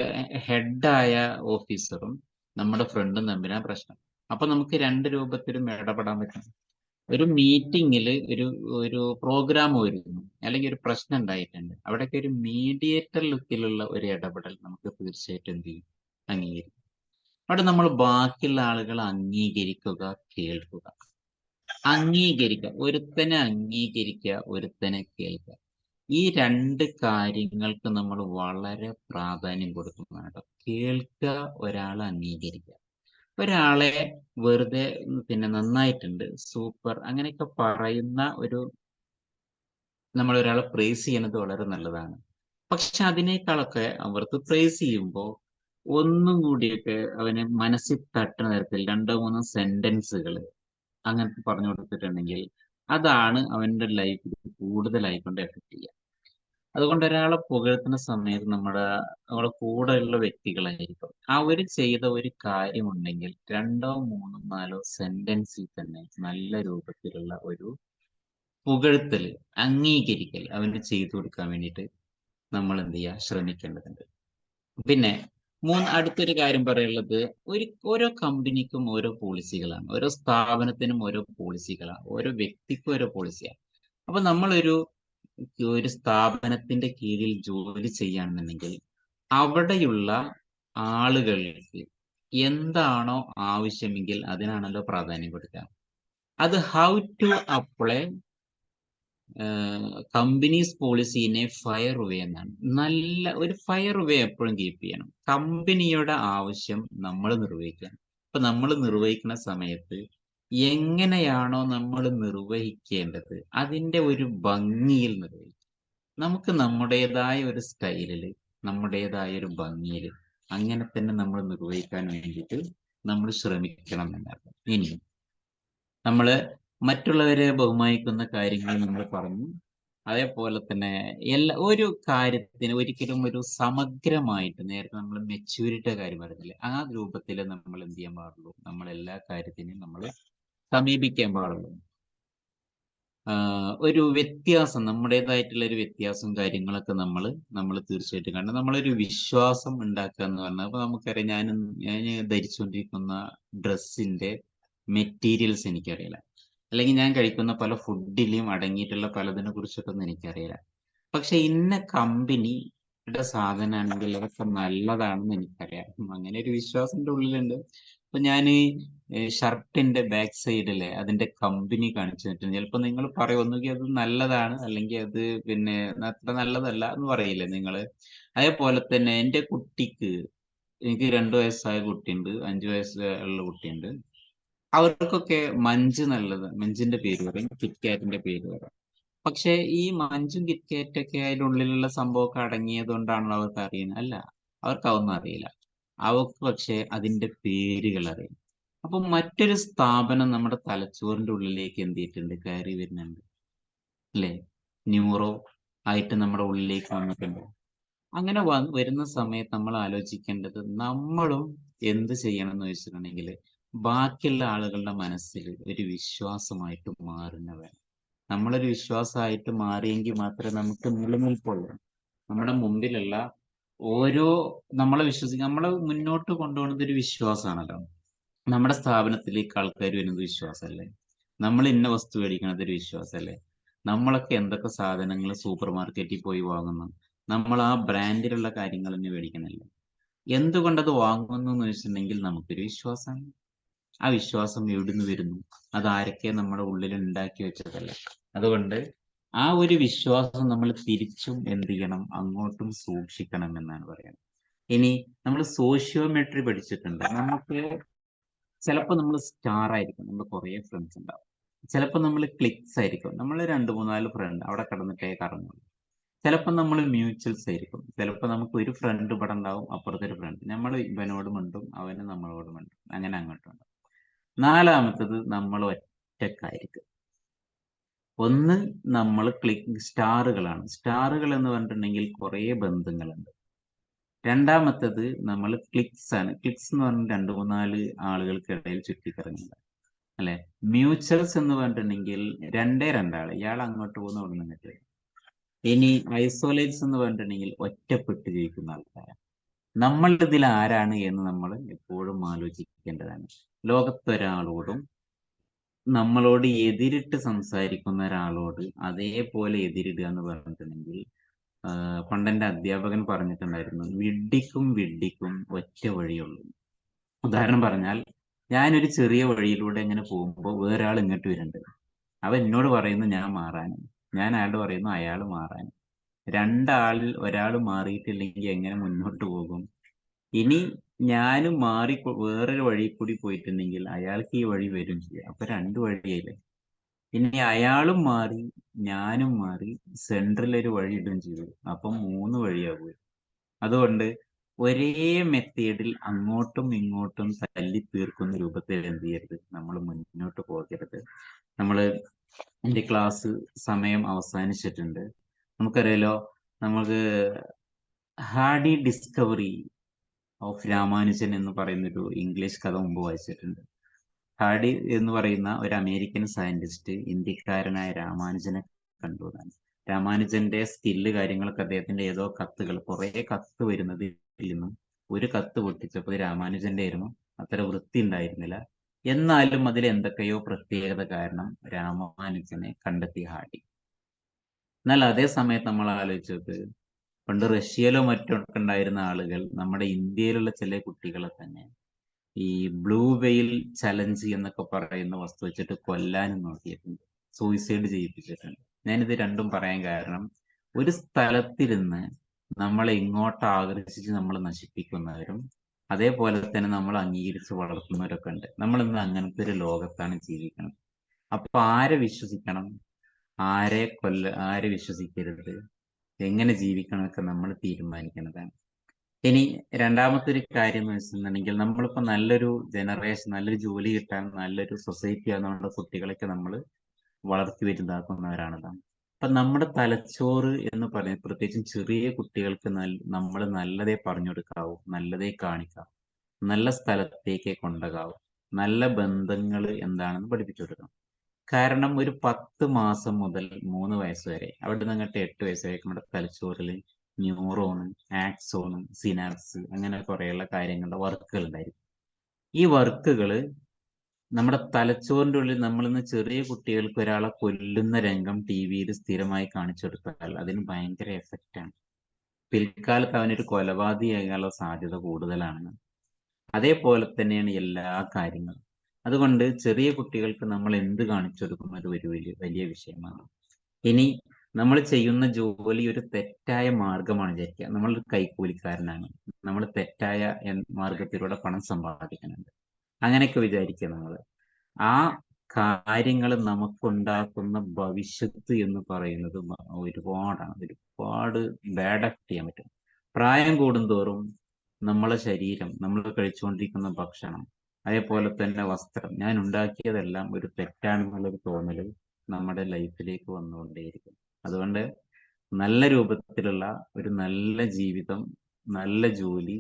ഹെഡായ ഓഫീസറും നമ്മുടെ ഫ്രണ്ടും തമ്മിലാണ് പ്രശ്നം. അപ്പൊ നമുക്ക് രണ്ട് രൂപത്തിലും ഇടപെടാൻ പറ്റും. ഒരു മീറ്റിങ്ങിൽ ഒരു ഒരു പ്രോഗ്രാം വരുന്നു, അല്ലെങ്കിൽ ഒരു പ്രശ്നം ഉണ്ടായിട്ടുണ്ട്, അവിടെയൊക്കെ ഒരു മീഡിയേറ്റർ ലുക്കിലുള്ള ഒരു ഇടപെടൽ നമുക്ക് തീർച്ചയായിട്ടും എന്ത് ചെയ്യും, അംഗീകരിക്കും. അവിടെ നമ്മൾ ബാക്കിയുള്ള ആളുകളെ അംഗീകരിക്കുക, കേൾക്കുക. അംഗീകരിക്കുക, ഒരുത്തനെ അംഗീകരിക്കുക, ഒരുത്തനെ കേൾക്കുക. ഈ രണ്ട് കാര്യങ്ങൾക്ക് നമ്മൾ വളരെ പ്രാധാന്യം കൊടുക്കുന്നതാണ് കേട്ടോ. കേൾക്കുക, ഒരാളെ അംഗീകരിക്കുക. ഒരാളെ വെറുതെ നന്നായിട്ടുണ്ട്, സൂപ്പർ അങ്ങനെയൊക്കെ പറയുന്ന ഒരു, നമ്മൾ ഒരാളെ പ്രേസ് ചെയ്യുന്നത് വളരെ നല്ലതാണ്. പക്ഷെ അതിനേക്കാളൊക്കെ അവർക്ക് പ്രേസ് ചെയ്യുമ്പോൾ ഒന്നും കൂടിയൊക്കെ അവന് മനസ്സിൽ തട്ടുന്ന തരത്തിൽ രണ്ടോ മൂന്നോ സെന്റൻസുകൾ അങ്ങനത്തെ പറഞ്ഞു കൊടുത്തിട്ടുണ്ടെങ്കിൽ അതാണ് അവന്റെ ലൈഫിൽ കൂടുതലായിക്കൊണ്ട് എഫക്ട് ചെയ്യുക. അതുകൊണ്ട് ഒരാളെ പുകഴ്ത്തുന്ന സമയത്ത് നമ്മുടെ കൂടെയുള്ള വ്യക്തികളായിരിക്കും, അവര് ചെയ്ത ഒരു കാര്യമുണ്ടെങ്കിൽ രണ്ടോ മൂന്നോ നാലോ സെന്റൻസിൽ തന്നെ നല്ല രൂപത്തിലുള്ള ഒരു പുകഴ്ത്തൽ, അംഗീകരിക്കൽ അവന് ചെയ്തു കൊടുക്കാൻ വേണ്ടിയിട്ട് നമ്മൾ എന്ത് ചെയ്യുക, ശ്രമിക്കേണ്ടതുണ്ട്. പിന്നെ അടുത്തൊരു കാര്യം പറയുള്ളത്, ഓരോ കമ്പനിക്കും ഓരോ പോളിസികളാണ്, ഓരോ സ്ഥാപനത്തിനും ഓരോ പോളിസികളാണ്, ഓരോ വ്യക്തിക്കും ഓരോ പോളിസിയാണ്. അപ്പൊ നമ്മളൊരു ഒരു സ്ഥാപനത്തിന്റെ കീഴിൽ ജോലി ചെയ്യുകയാണെന്നുണ്ടെങ്കിൽ അവിടെയുള്ള ആളുകൾക്ക് എന്താണോ ആവശ്യമെങ്കിൽ അതിനാണല്ലോ പ്രാധാന്യം കൊടുക്കുക. അത് ഹൗ ടു അപ്ലൈ കമ്പനീസ് പോളിസീനെ ഫയർ വേ എന്നാണ്. നല്ല ഒരു ഫയർ വേ എപ്പോഴും കീപ്പ് ചെയ്യണം. കമ്പനിയുടെ ആവശ്യം നമ്മൾ നിർവഹിക്കണം. അപ്പൊ നമ്മൾ നിർവഹിക്കുന്ന സമയത്ത് എങ്ങനെയാണോ നമ്മൾ നിർവഹിക്കേണ്ടത് അതിന്റെ ഒരു ഭംഗിയിൽ നിർവഹിക്കും. നമുക്ക് നമ്മുടേതായ ഒരു സ്റ്റൈലിൽ, നമ്മുടേതായ ഒരു ഭംഗിയിൽ അങ്ങനെ തന്നെ നമ്മൾ നിർവഹിക്കാൻ വേണ്ടിയിട്ട് നമ്മൾ ശ്രമിക്കണം എന്നർത്ഥം. ഇനി നമ്മൾ മറ്റുള്ളവരെ ബഹുമാനിക്കുന്ന കാര്യങ്ങൾ നമ്മൾ പറഞ്ഞു. അതേപോലെ തന്നെ ഒരു കാര്യത്തിന് ഒരിക്കലും ഒരു സമഗ്രമായിട്ട്, നേരത്തെ നമ്മൾ മെച്യൂരിറ്റിയുടെ കാര്യം പറഞ്ഞില്ലേ, ആ രൂപത്തിൽ നമ്മൾ എന്ത് ചെയ്യാൻ പാടുള്ളൂ, നമ്മൾ എല്ലാ കാര്യത്തിനും നമ്മൾ സമീപിക്കാൻ പാടുള്ളൂ. ഒരു വ്യത്യാസം, നമ്മുടേതായിട്ടുള്ള ഒരു വ്യത്യാസം കാര്യങ്ങളൊക്കെ നമ്മൾ തീർച്ചയായിട്ടും കണ്ട് നമ്മളൊരു വിശ്വാസം ഉണ്ടാക്കുക എന്ന് പറഞ്ഞാൽ, അപ്പൊ നമുക്കറിയാം, ഞാൻ ധരിച്ചുകൊണ്ടിരിക്കുന്ന ഡ്രസ്സിന്റെ മെറ്റീരിയൽസ് എനിക്കറിയില്ല, അല്ലെങ്കിൽ ഞാൻ കഴിക്കുന്ന പല ഫുഡിലും അടങ്ങിയിട്ടുള്ള പലതിനെ കുറിച്ചിട്ടൊന്നും എനിക്കറിയില്ല. പക്ഷെ ഇന്ന കമ്പനി സാധനമാണെങ്കിൽ അതൊക്കെ നല്ലതാണെന്ന് എനിക്കറിയാം. അങ്ങനെ ഒരു വിശ്വാസം എൻ്റെ ഉള്ളിലുണ്ട്. അപ്പൊ ഞാൻ ഷർട്ടിന്റെ ബാക്ക് സൈഡിലെ അതിന്റെ കമ്പനി കാണിച്ചു തന്നിട്ടുണ്ട്. ചിലപ്പോൾ നിങ്ങൾ പറയും ഒന്നുകിൽ അത് നല്ലതാണ്, അല്ലെങ്കിൽ അത് പിന്നെ അത്ര നല്ലതല്ല എന്ന് പറയില്ലേ നിങ്ങൾ. അതേപോലെ തന്നെ എൻ്റെ കുട്ടിക്ക്, എനിക്ക് 2 വയസ്സായ കുട്ടിയുണ്ട്, 5 വയസ്സുള്ള കുട്ടിയുണ്ട്. അവർക്കൊക്കെ മഞ്ച് നല്ലത്, മഞ്ചിന്റെ പേര് പറയും, കിറ്റ്കാറ്റിന്റെ പേര് പറയും. പക്ഷെ ഈ മഞ്ചും കിറ്റ്കാറ്റൊക്കെ അതിൻ്റെ ഉള്ളിലുള്ള സംഭവമൊക്കെ അടങ്ങിയത് കൊണ്ടാണല്ലോ അവർക്ക് അറിയുന്നത്? അല്ല, അവർക്ക് അതൊന്നും അറിയില്ല. അവർക്ക് പക്ഷെ അതിന്റെ പേരുകൾ അറിയാം. അപ്പൊ മറ്റൊരു സ്ഥാപനം നമ്മുടെ തലച്ചോറിന്റെ ഉള്ളിലേക്ക് എന്ത് ചെയ്തിട്ടുണ്ട്? കയറി വരുന്നുണ്ട്, അല്ലേ? ന്യൂറോ ആയിട്ട് നമ്മുടെ ഉള്ളിലേക്ക് വന്നിട്ടുണ്ട്. അങ്ങനെ വരുന്ന സമയത്ത് നമ്മൾ ആലോചിക്കേണ്ടത്, നമ്മളും എന്ത് ചെയ്യണം എന്ന് വെച്ചിട്ടുണ്ടെങ്കിൽ ബാക്കിയുള്ള ആളുകളുടെ മനസ്സിൽ ഒരു വിശ്വാസമായിട്ട് മാറുന്ന വേണം. നമ്മളൊരു വിശ്വാസമായിട്ട് മാറിയെങ്കിൽ മാത്രമേ നമുക്ക് നിലനിൽപ്പുള്ളൂ. നമ്മുടെ മുമ്പിലുള്ള ഓരോ, നമ്മളെ വിശ്വസിക്കുക, നമ്മളെ മുന്നോട്ട് കൊണ്ടുപോകുന്നത് ഒരു വിശ്വാസമാണല്ലോ. നമ്മുടെ സ്ഥാപനത്തിലേക്ക് ആൾക്കാർ വരുന്നത് വിശ്വാസമല്ലേ? നമ്മൾ ഇന്ന വസ്തു മേടിക്കണത് ഒരു വിശ്വാസമല്ലേ? നമ്മളൊക്കെ എന്തൊക്കെ സാധനങ്ങൾ സൂപ്പർ മാർക്കറ്റിൽ പോയി വാങ്ങുന്നു, നമ്മൾ ആ ബ്രാൻഡിലുള്ള കാര്യങ്ങൾ തന്നെ മേടിക്കണല്ലേ? എന്തുകൊണ്ടത് വാങ്ങുന്നു എന്ന് വെച്ചിട്ടുണ്ടെങ്കിൽ നമുക്കൊരു വിശ്വാസമാണ്. ആ വിശ്വാസം എവിടുന്ന് വരുന്നു? അത് ആരൊക്കെ നമ്മുടെ ഉള്ളിൽ ഉണ്ടാക്കി വെച്ചതല്ല. അതുകൊണ്ട് ആ ഒരു വിശ്വാസം നമ്മൾ തിരിച്ചും എന്ത് ചെയ്യണം? അങ്ങോട്ടും സൂക്ഷിക്കണം എന്നാണ് പറയുന്നത്. ഇനി നമ്മൾ സോഷ്യോമെട്രി പഠിച്ചിട്ടുണ്ട്. നമുക്ക് ചിലപ്പോൾ നമ്മൾ സ്റ്റാർ ആയിരിക്കും, നമ്മൾ കുറേ ഫ്രണ്ട്സ് ഉണ്ടാവും. ചിലപ്പോൾ നമ്മൾ ക്ലിക്സ് ആയിരിക്കും, നമ്മൾ 2 3 4 ഫ്രണ്ട് അവിടെ കിടന്നിട്ടേ കറങ്ങുള്ളൂ. ചിലപ്പോൾ നമ്മൾ മ്യൂച്വൽസ് ആയിരിക്കും. ചിലപ്പോൾ നമുക്ക് ഒരു ഫ്രണ്ട് ഇവിടെ ഉണ്ടാവും, അപ്പുറത്തൊരു ഫ്രണ്ട്, നമ്മൾ ഇവനോട് മിണ്ടും, അവന് നമ്മളോട് മിണ്ടും, അങ്ങനെ അങ്ങോട്ടുണ്ട്. നാലാമത്തത് നമ്മൾ ഒറ്റക്കായിരിക്കും. ഒന്ന്, നമ്മൾ സ്റ്റാറുകളാണ്. സ്റ്റാറുകൾ എന്ന് പറഞ്ഞിട്ടുണ്ടെങ്കിൽ കുറേ ബന്ധങ്ങളുണ്ട്. രണ്ടാമത്തത് നമ്മൾ ക്ലിക്സ് ആണ്. ക്ലിക്സ് എന്ന് പറഞ്ഞാൽ 2 3 4 ആളുകൾക്കിടയിൽ ചുറ്റിക്കറങ്ങുന്നത്, അല്ലെ? മ്യൂച്വൽസ് എന്ന് പറഞ്ഞിട്ടുണ്ടെങ്കിൽ 2 2 ആള്, ഇയാൾ അങ്ങോട്ട് പോകുന്ന അവിടെ നിന്നിട്ട്. ഇനി ഐസോലേറ്റ്സ് എന്ന് പറഞ്ഞിട്ടുണ്ടെങ്കിൽ ഒറ്റപ്പെട്ട് ജീവിക്കുന്ന ആൾക്കാരാണ്. നമ്മൾ ഇതിൽ ആരാണ് എന്ന് നമ്മൾ എപ്പോഴും ആലോചിക്കേണ്ടതാണ്. ലോകത്തൊരാളോടും നമ്മളോട് എതിരിട്ട് സംസാരിക്കുന്ന ഒരാളോട് അതേപോലെ എതിരിടുക എന്ന് പറഞ്ഞിട്ടുണ്ടെങ്കിൽ, പണ്ടെന്റെ അധ്യാപകൻ പറഞ്ഞിട്ടുണ്ടായിരുന്നു, വിഡ്ഢിക്കും വിഡ്ഢിക്കും ഒറ്റ വഴിയുള്ളൂ. ഉദാഹരണം പറഞ്ഞാൽ, ഞാനൊരു ചെറിയ വഴിയിലൂടെ ഇങ്ങനെ പോകുമ്പോൾ വേറൊരാൾ ഇങ്ങോട്ട് വരുന്നുണ്ട്. അവൻ എന്നോട് പറയുന്നു ഞാൻ മാറാനും, ഞാൻ അയാളോട് പറയുന്നു അയാൾ മാറാനും. രണ്ടാളിൽ ഒരാൾ മാറിയിട്ടില്ലെങ്കിൽ എങ്ങനെ മുന്നോട്ട് പോകും? ഇനി ഞാനും മാറി വേറൊരു വഴി കൂടി പോയിട്ടുണ്ടെങ്കിൽ അയാൾക്ക് ഈ വഴി വരും ചെയ്യാം. അപ്പൊ 2 വഴിയായില്ലേ? ഇനി അയാളും മാറി, ഞാനും മാറി, സെൻട്രൽ ഒരു വഴി ഇടും ചെയ്തു, അപ്പം 3 വഴിയാകും. അതുകൊണ്ട് ഒരേ മെത്തേഡിൽ അങ്ങോട്ടും ഇങ്ങോട്ടും തല്ലി തീർക്കുന്ന രൂപത്തിൽ എന്ത് ചെയ്യരുത്? നമ്മൾ മുന്നോട്ട് പോകരുത്. നമ്മള് എൻ്റെ ക്ലാസ് സമയം അവസാനിച്ചിട്ടുണ്ട്. നമുക്കറിയാലോ, നമുക്ക് ഹാർഡി ഡിസ്കവറി ഓഫ് രാമാനുജൻ എന്ന് പറയുന്നൊരു ഇംഗ്ലീഷ് കഥ മുമ്പ് വായിച്ചിട്ടുണ്ട്. ഹാർഡി എന്ന് പറയുന്ന ഒരു അമേരിക്കൻ സയന്റിസ്റ്റ് ഇന്ത്യക്കാരനായ രാമാനുജനെ കണ്ടു എന്നാണ്. രാമാനുജന്റെ സ്കില്ല് കാര്യങ്ങളൊക്കെ അദ്ദേഹത്തിന്റെ ഏതോ കത്തുകൾ, കുറെ കത്ത് വരുന്നതിൽ നിന്നും ഒരു കത്ത് പൊട്ടിച്ചപ്പോൾ രാമാനുജന്റെ ആയിരുന്നു. അത്ര വൃത്തി ഉണ്ടായിരുന്നില്ല. എന്നാലും അതിൽ എന്തൊക്കെയോ പ്രത്യേകത കാരണം രാമാനുജനെ കണ്ടെത്തി ഹാർഡി. എന്നാൽ അതേ സമയത്ത് നമ്മൾ ആലോചിച്ചത്, പണ്ട് റഷ്യയിലോ മറ്റൊക്കെ ഉണ്ടായിരുന്ന ആളുകൾ നമ്മുടെ ഇന്ത്യയിലുള്ള ചില കുട്ടികളെ തന്നെ ഈ ബ്ലൂ വെയിൽ ചലഞ്ച് എന്നൊക്കെ പറയുന്ന വസ്തു വെച്ചിട്ട് കൊല്ലാനും നോക്കിയിട്ടുണ്ട്, സൂയിസൈഡ് ചെയ്യിപ്പിച്ചിട്ടുണ്ട്. ഞാനിത് രണ്ടും പറയാൻ കാരണം, ഒരു സ്ഥലത്തിരുന്ന് നമ്മളെ ഇങ്ങോട്ട് ആകർഷിച്ച് നമ്മൾ നശിപ്പിക്കുന്നവരും അതേപോലെ തന്നെ നമ്മൾ അംഗീകരിച്ച് വളർത്തുന്നവരൊക്കെ ഉണ്ട്. നമ്മൾ ഇന്ന് അങ്ങനത്തെ ഒരു ലോകത്താണ് ജീവിക്കുന്നത്. അപ്പൊ ആരെ വിശ്വസിക്കണം, ആരെ വിശ്വസിക്കരുത്, എങ്ങനെ ജീവിക്കണമൊക്കെ നമ്മൾ തീരുമാനിക്കുന്നതാണ്. ഇനി രണ്ടാമത്തെ ഒരു കാര്യം എന്ന് വെച്ചിട്ടുണ്ടെങ്കിൽ, നമ്മളിപ്പോ നല്ലൊരു ജനറേഷൻ, നല്ലൊരു ജോലി കിട്ടാൻ, നല്ലൊരു സൊസൈറ്റി നമ്മുടെ കുട്ടികളൊക്കെ നമ്മൾ വളർത്തി വലുതാക്കുന്നവരാണതാണ്. അപ്പൊ നമ്മുടെ തലച്ചോറ് എന്ന് പറയുന്നത്, പ്രത്യേകിച്ചും ചെറിയ കുട്ടികൾക്ക് നമ്മൾ നല്ലതേ പറഞ്ഞു കൊടുക്കാവൂ, നല്ലതേ കാണിക്കാവൂ, നല്ല സ്ഥലത്തേക്ക് കൊണ്ടുപോകാവൂ, നല്ല ബന്ധങ്ങൾ എന്താണെന്ന് പഠിപ്പിച്ചു കൊടുക്കണം. കാരണം ഒരു 10 മാസം മുതൽ 3 വയസ്സ് വരെ, അവിടെ നിന്നിട്ട് 8 വയസ്സ് വരെ നമ്മുടെ തലച്ചോറിൽ ന്യൂറോണ്, ആക്സോണ്, സിനാപ്സ്, അങ്ങനെ കുറേയുള്ള കാര്യങ്ങളുടെ വർക്കുകൾ ഉണ്ടായിരിക്കും. ഈ വർക്കുകൾ നമ്മുടെ തലച്ചോറിന്റെ ഉള്ളിൽ, നമ്മളിന്ന് ചെറിയ കുട്ടികൾക്ക് ഒരാളെ കൊല്ലുന്ന രംഗം ടി വിയിൽ സ്ഥിരമായി കാണിച്ചു കൊടുത്താൽ അതിന് ഭയങ്കര എഫക്റ്റ് ആണ്. പിൽക്കാലത്ത് അവനൊരു കൊലപാതകയാകാനുള്ള സാധ്യത കൂടുതലാണ്. അതേപോലെ തന്നെയാണ് എല്ലാ കാര്യങ്ങളും. അതുകൊണ്ട് ചെറിയ കുട്ടികൾക്ക് നമ്മൾ എന്ത് കാണിച്ചു കൊടുക്കുന്നത് ഒരു വലിയ വലിയ വിഷയമാണ്. ഇനി നമ്മൾ ചെയ്യുന്ന ജോലി ഒരു തെറ്റായ മാർഗമാണ് വിചാരിക്കുക. നമ്മളൊരു കൈക്കൂലിക്കാരനാണ്, നമ്മൾ തെറ്റായ മാർഗത്തിലൂടെ പണം സമ്പാദിക്കുന്നുണ്ട്, അങ്ങനെയൊക്കെ വിചാരിക്കുക നമ്മൾ. ആ കാര്യങ്ങൾ നമുക്കുണ്ടാക്കുന്ന ഭവിഷ്യത്ത് എന്ന് പറയുന്നത് ഒരുപാടാണ്. ഒരുപാട് ബാഡ് എഫക്ട് ചെയ്യാൻ പറ്റും. പ്രായം കൂടുന്തോറും നമ്മളെ ശരീരം, നമ്മൾ കഴിച്ചുകൊണ്ടിരിക്കുന്ന ഭക്ഷണം, അതേപോലെ തന്നെ വസ്ത്രം, ഞാൻ ഉണ്ടാക്കിയതെല്ലാം ഒരു തെറ്റാണെന്നുള്ളൊരു തോന്നൽ നമ്മുടെ ലൈഫിലേക്ക് വന്നുകൊണ്ടേയിരിക്കും. അതുകൊണ്ട് നല്ല രൂപത്തിലുള്ള ഒരു നല്ല ജീവിതം, നല്ല ജോലി,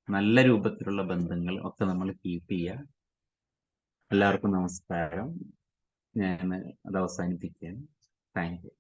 നല്ല രൂപത്തിലുള്ള ബന്ധങ്ങൾ ഒക്കെ നമ്മൾ കീപ്പ് ചെയ്യുക. എല്ലാവർക്കും നമസ്കാരം. ഞാൻ അത് അവസാനിപ്പിക്കുകയാണ്. Thank you.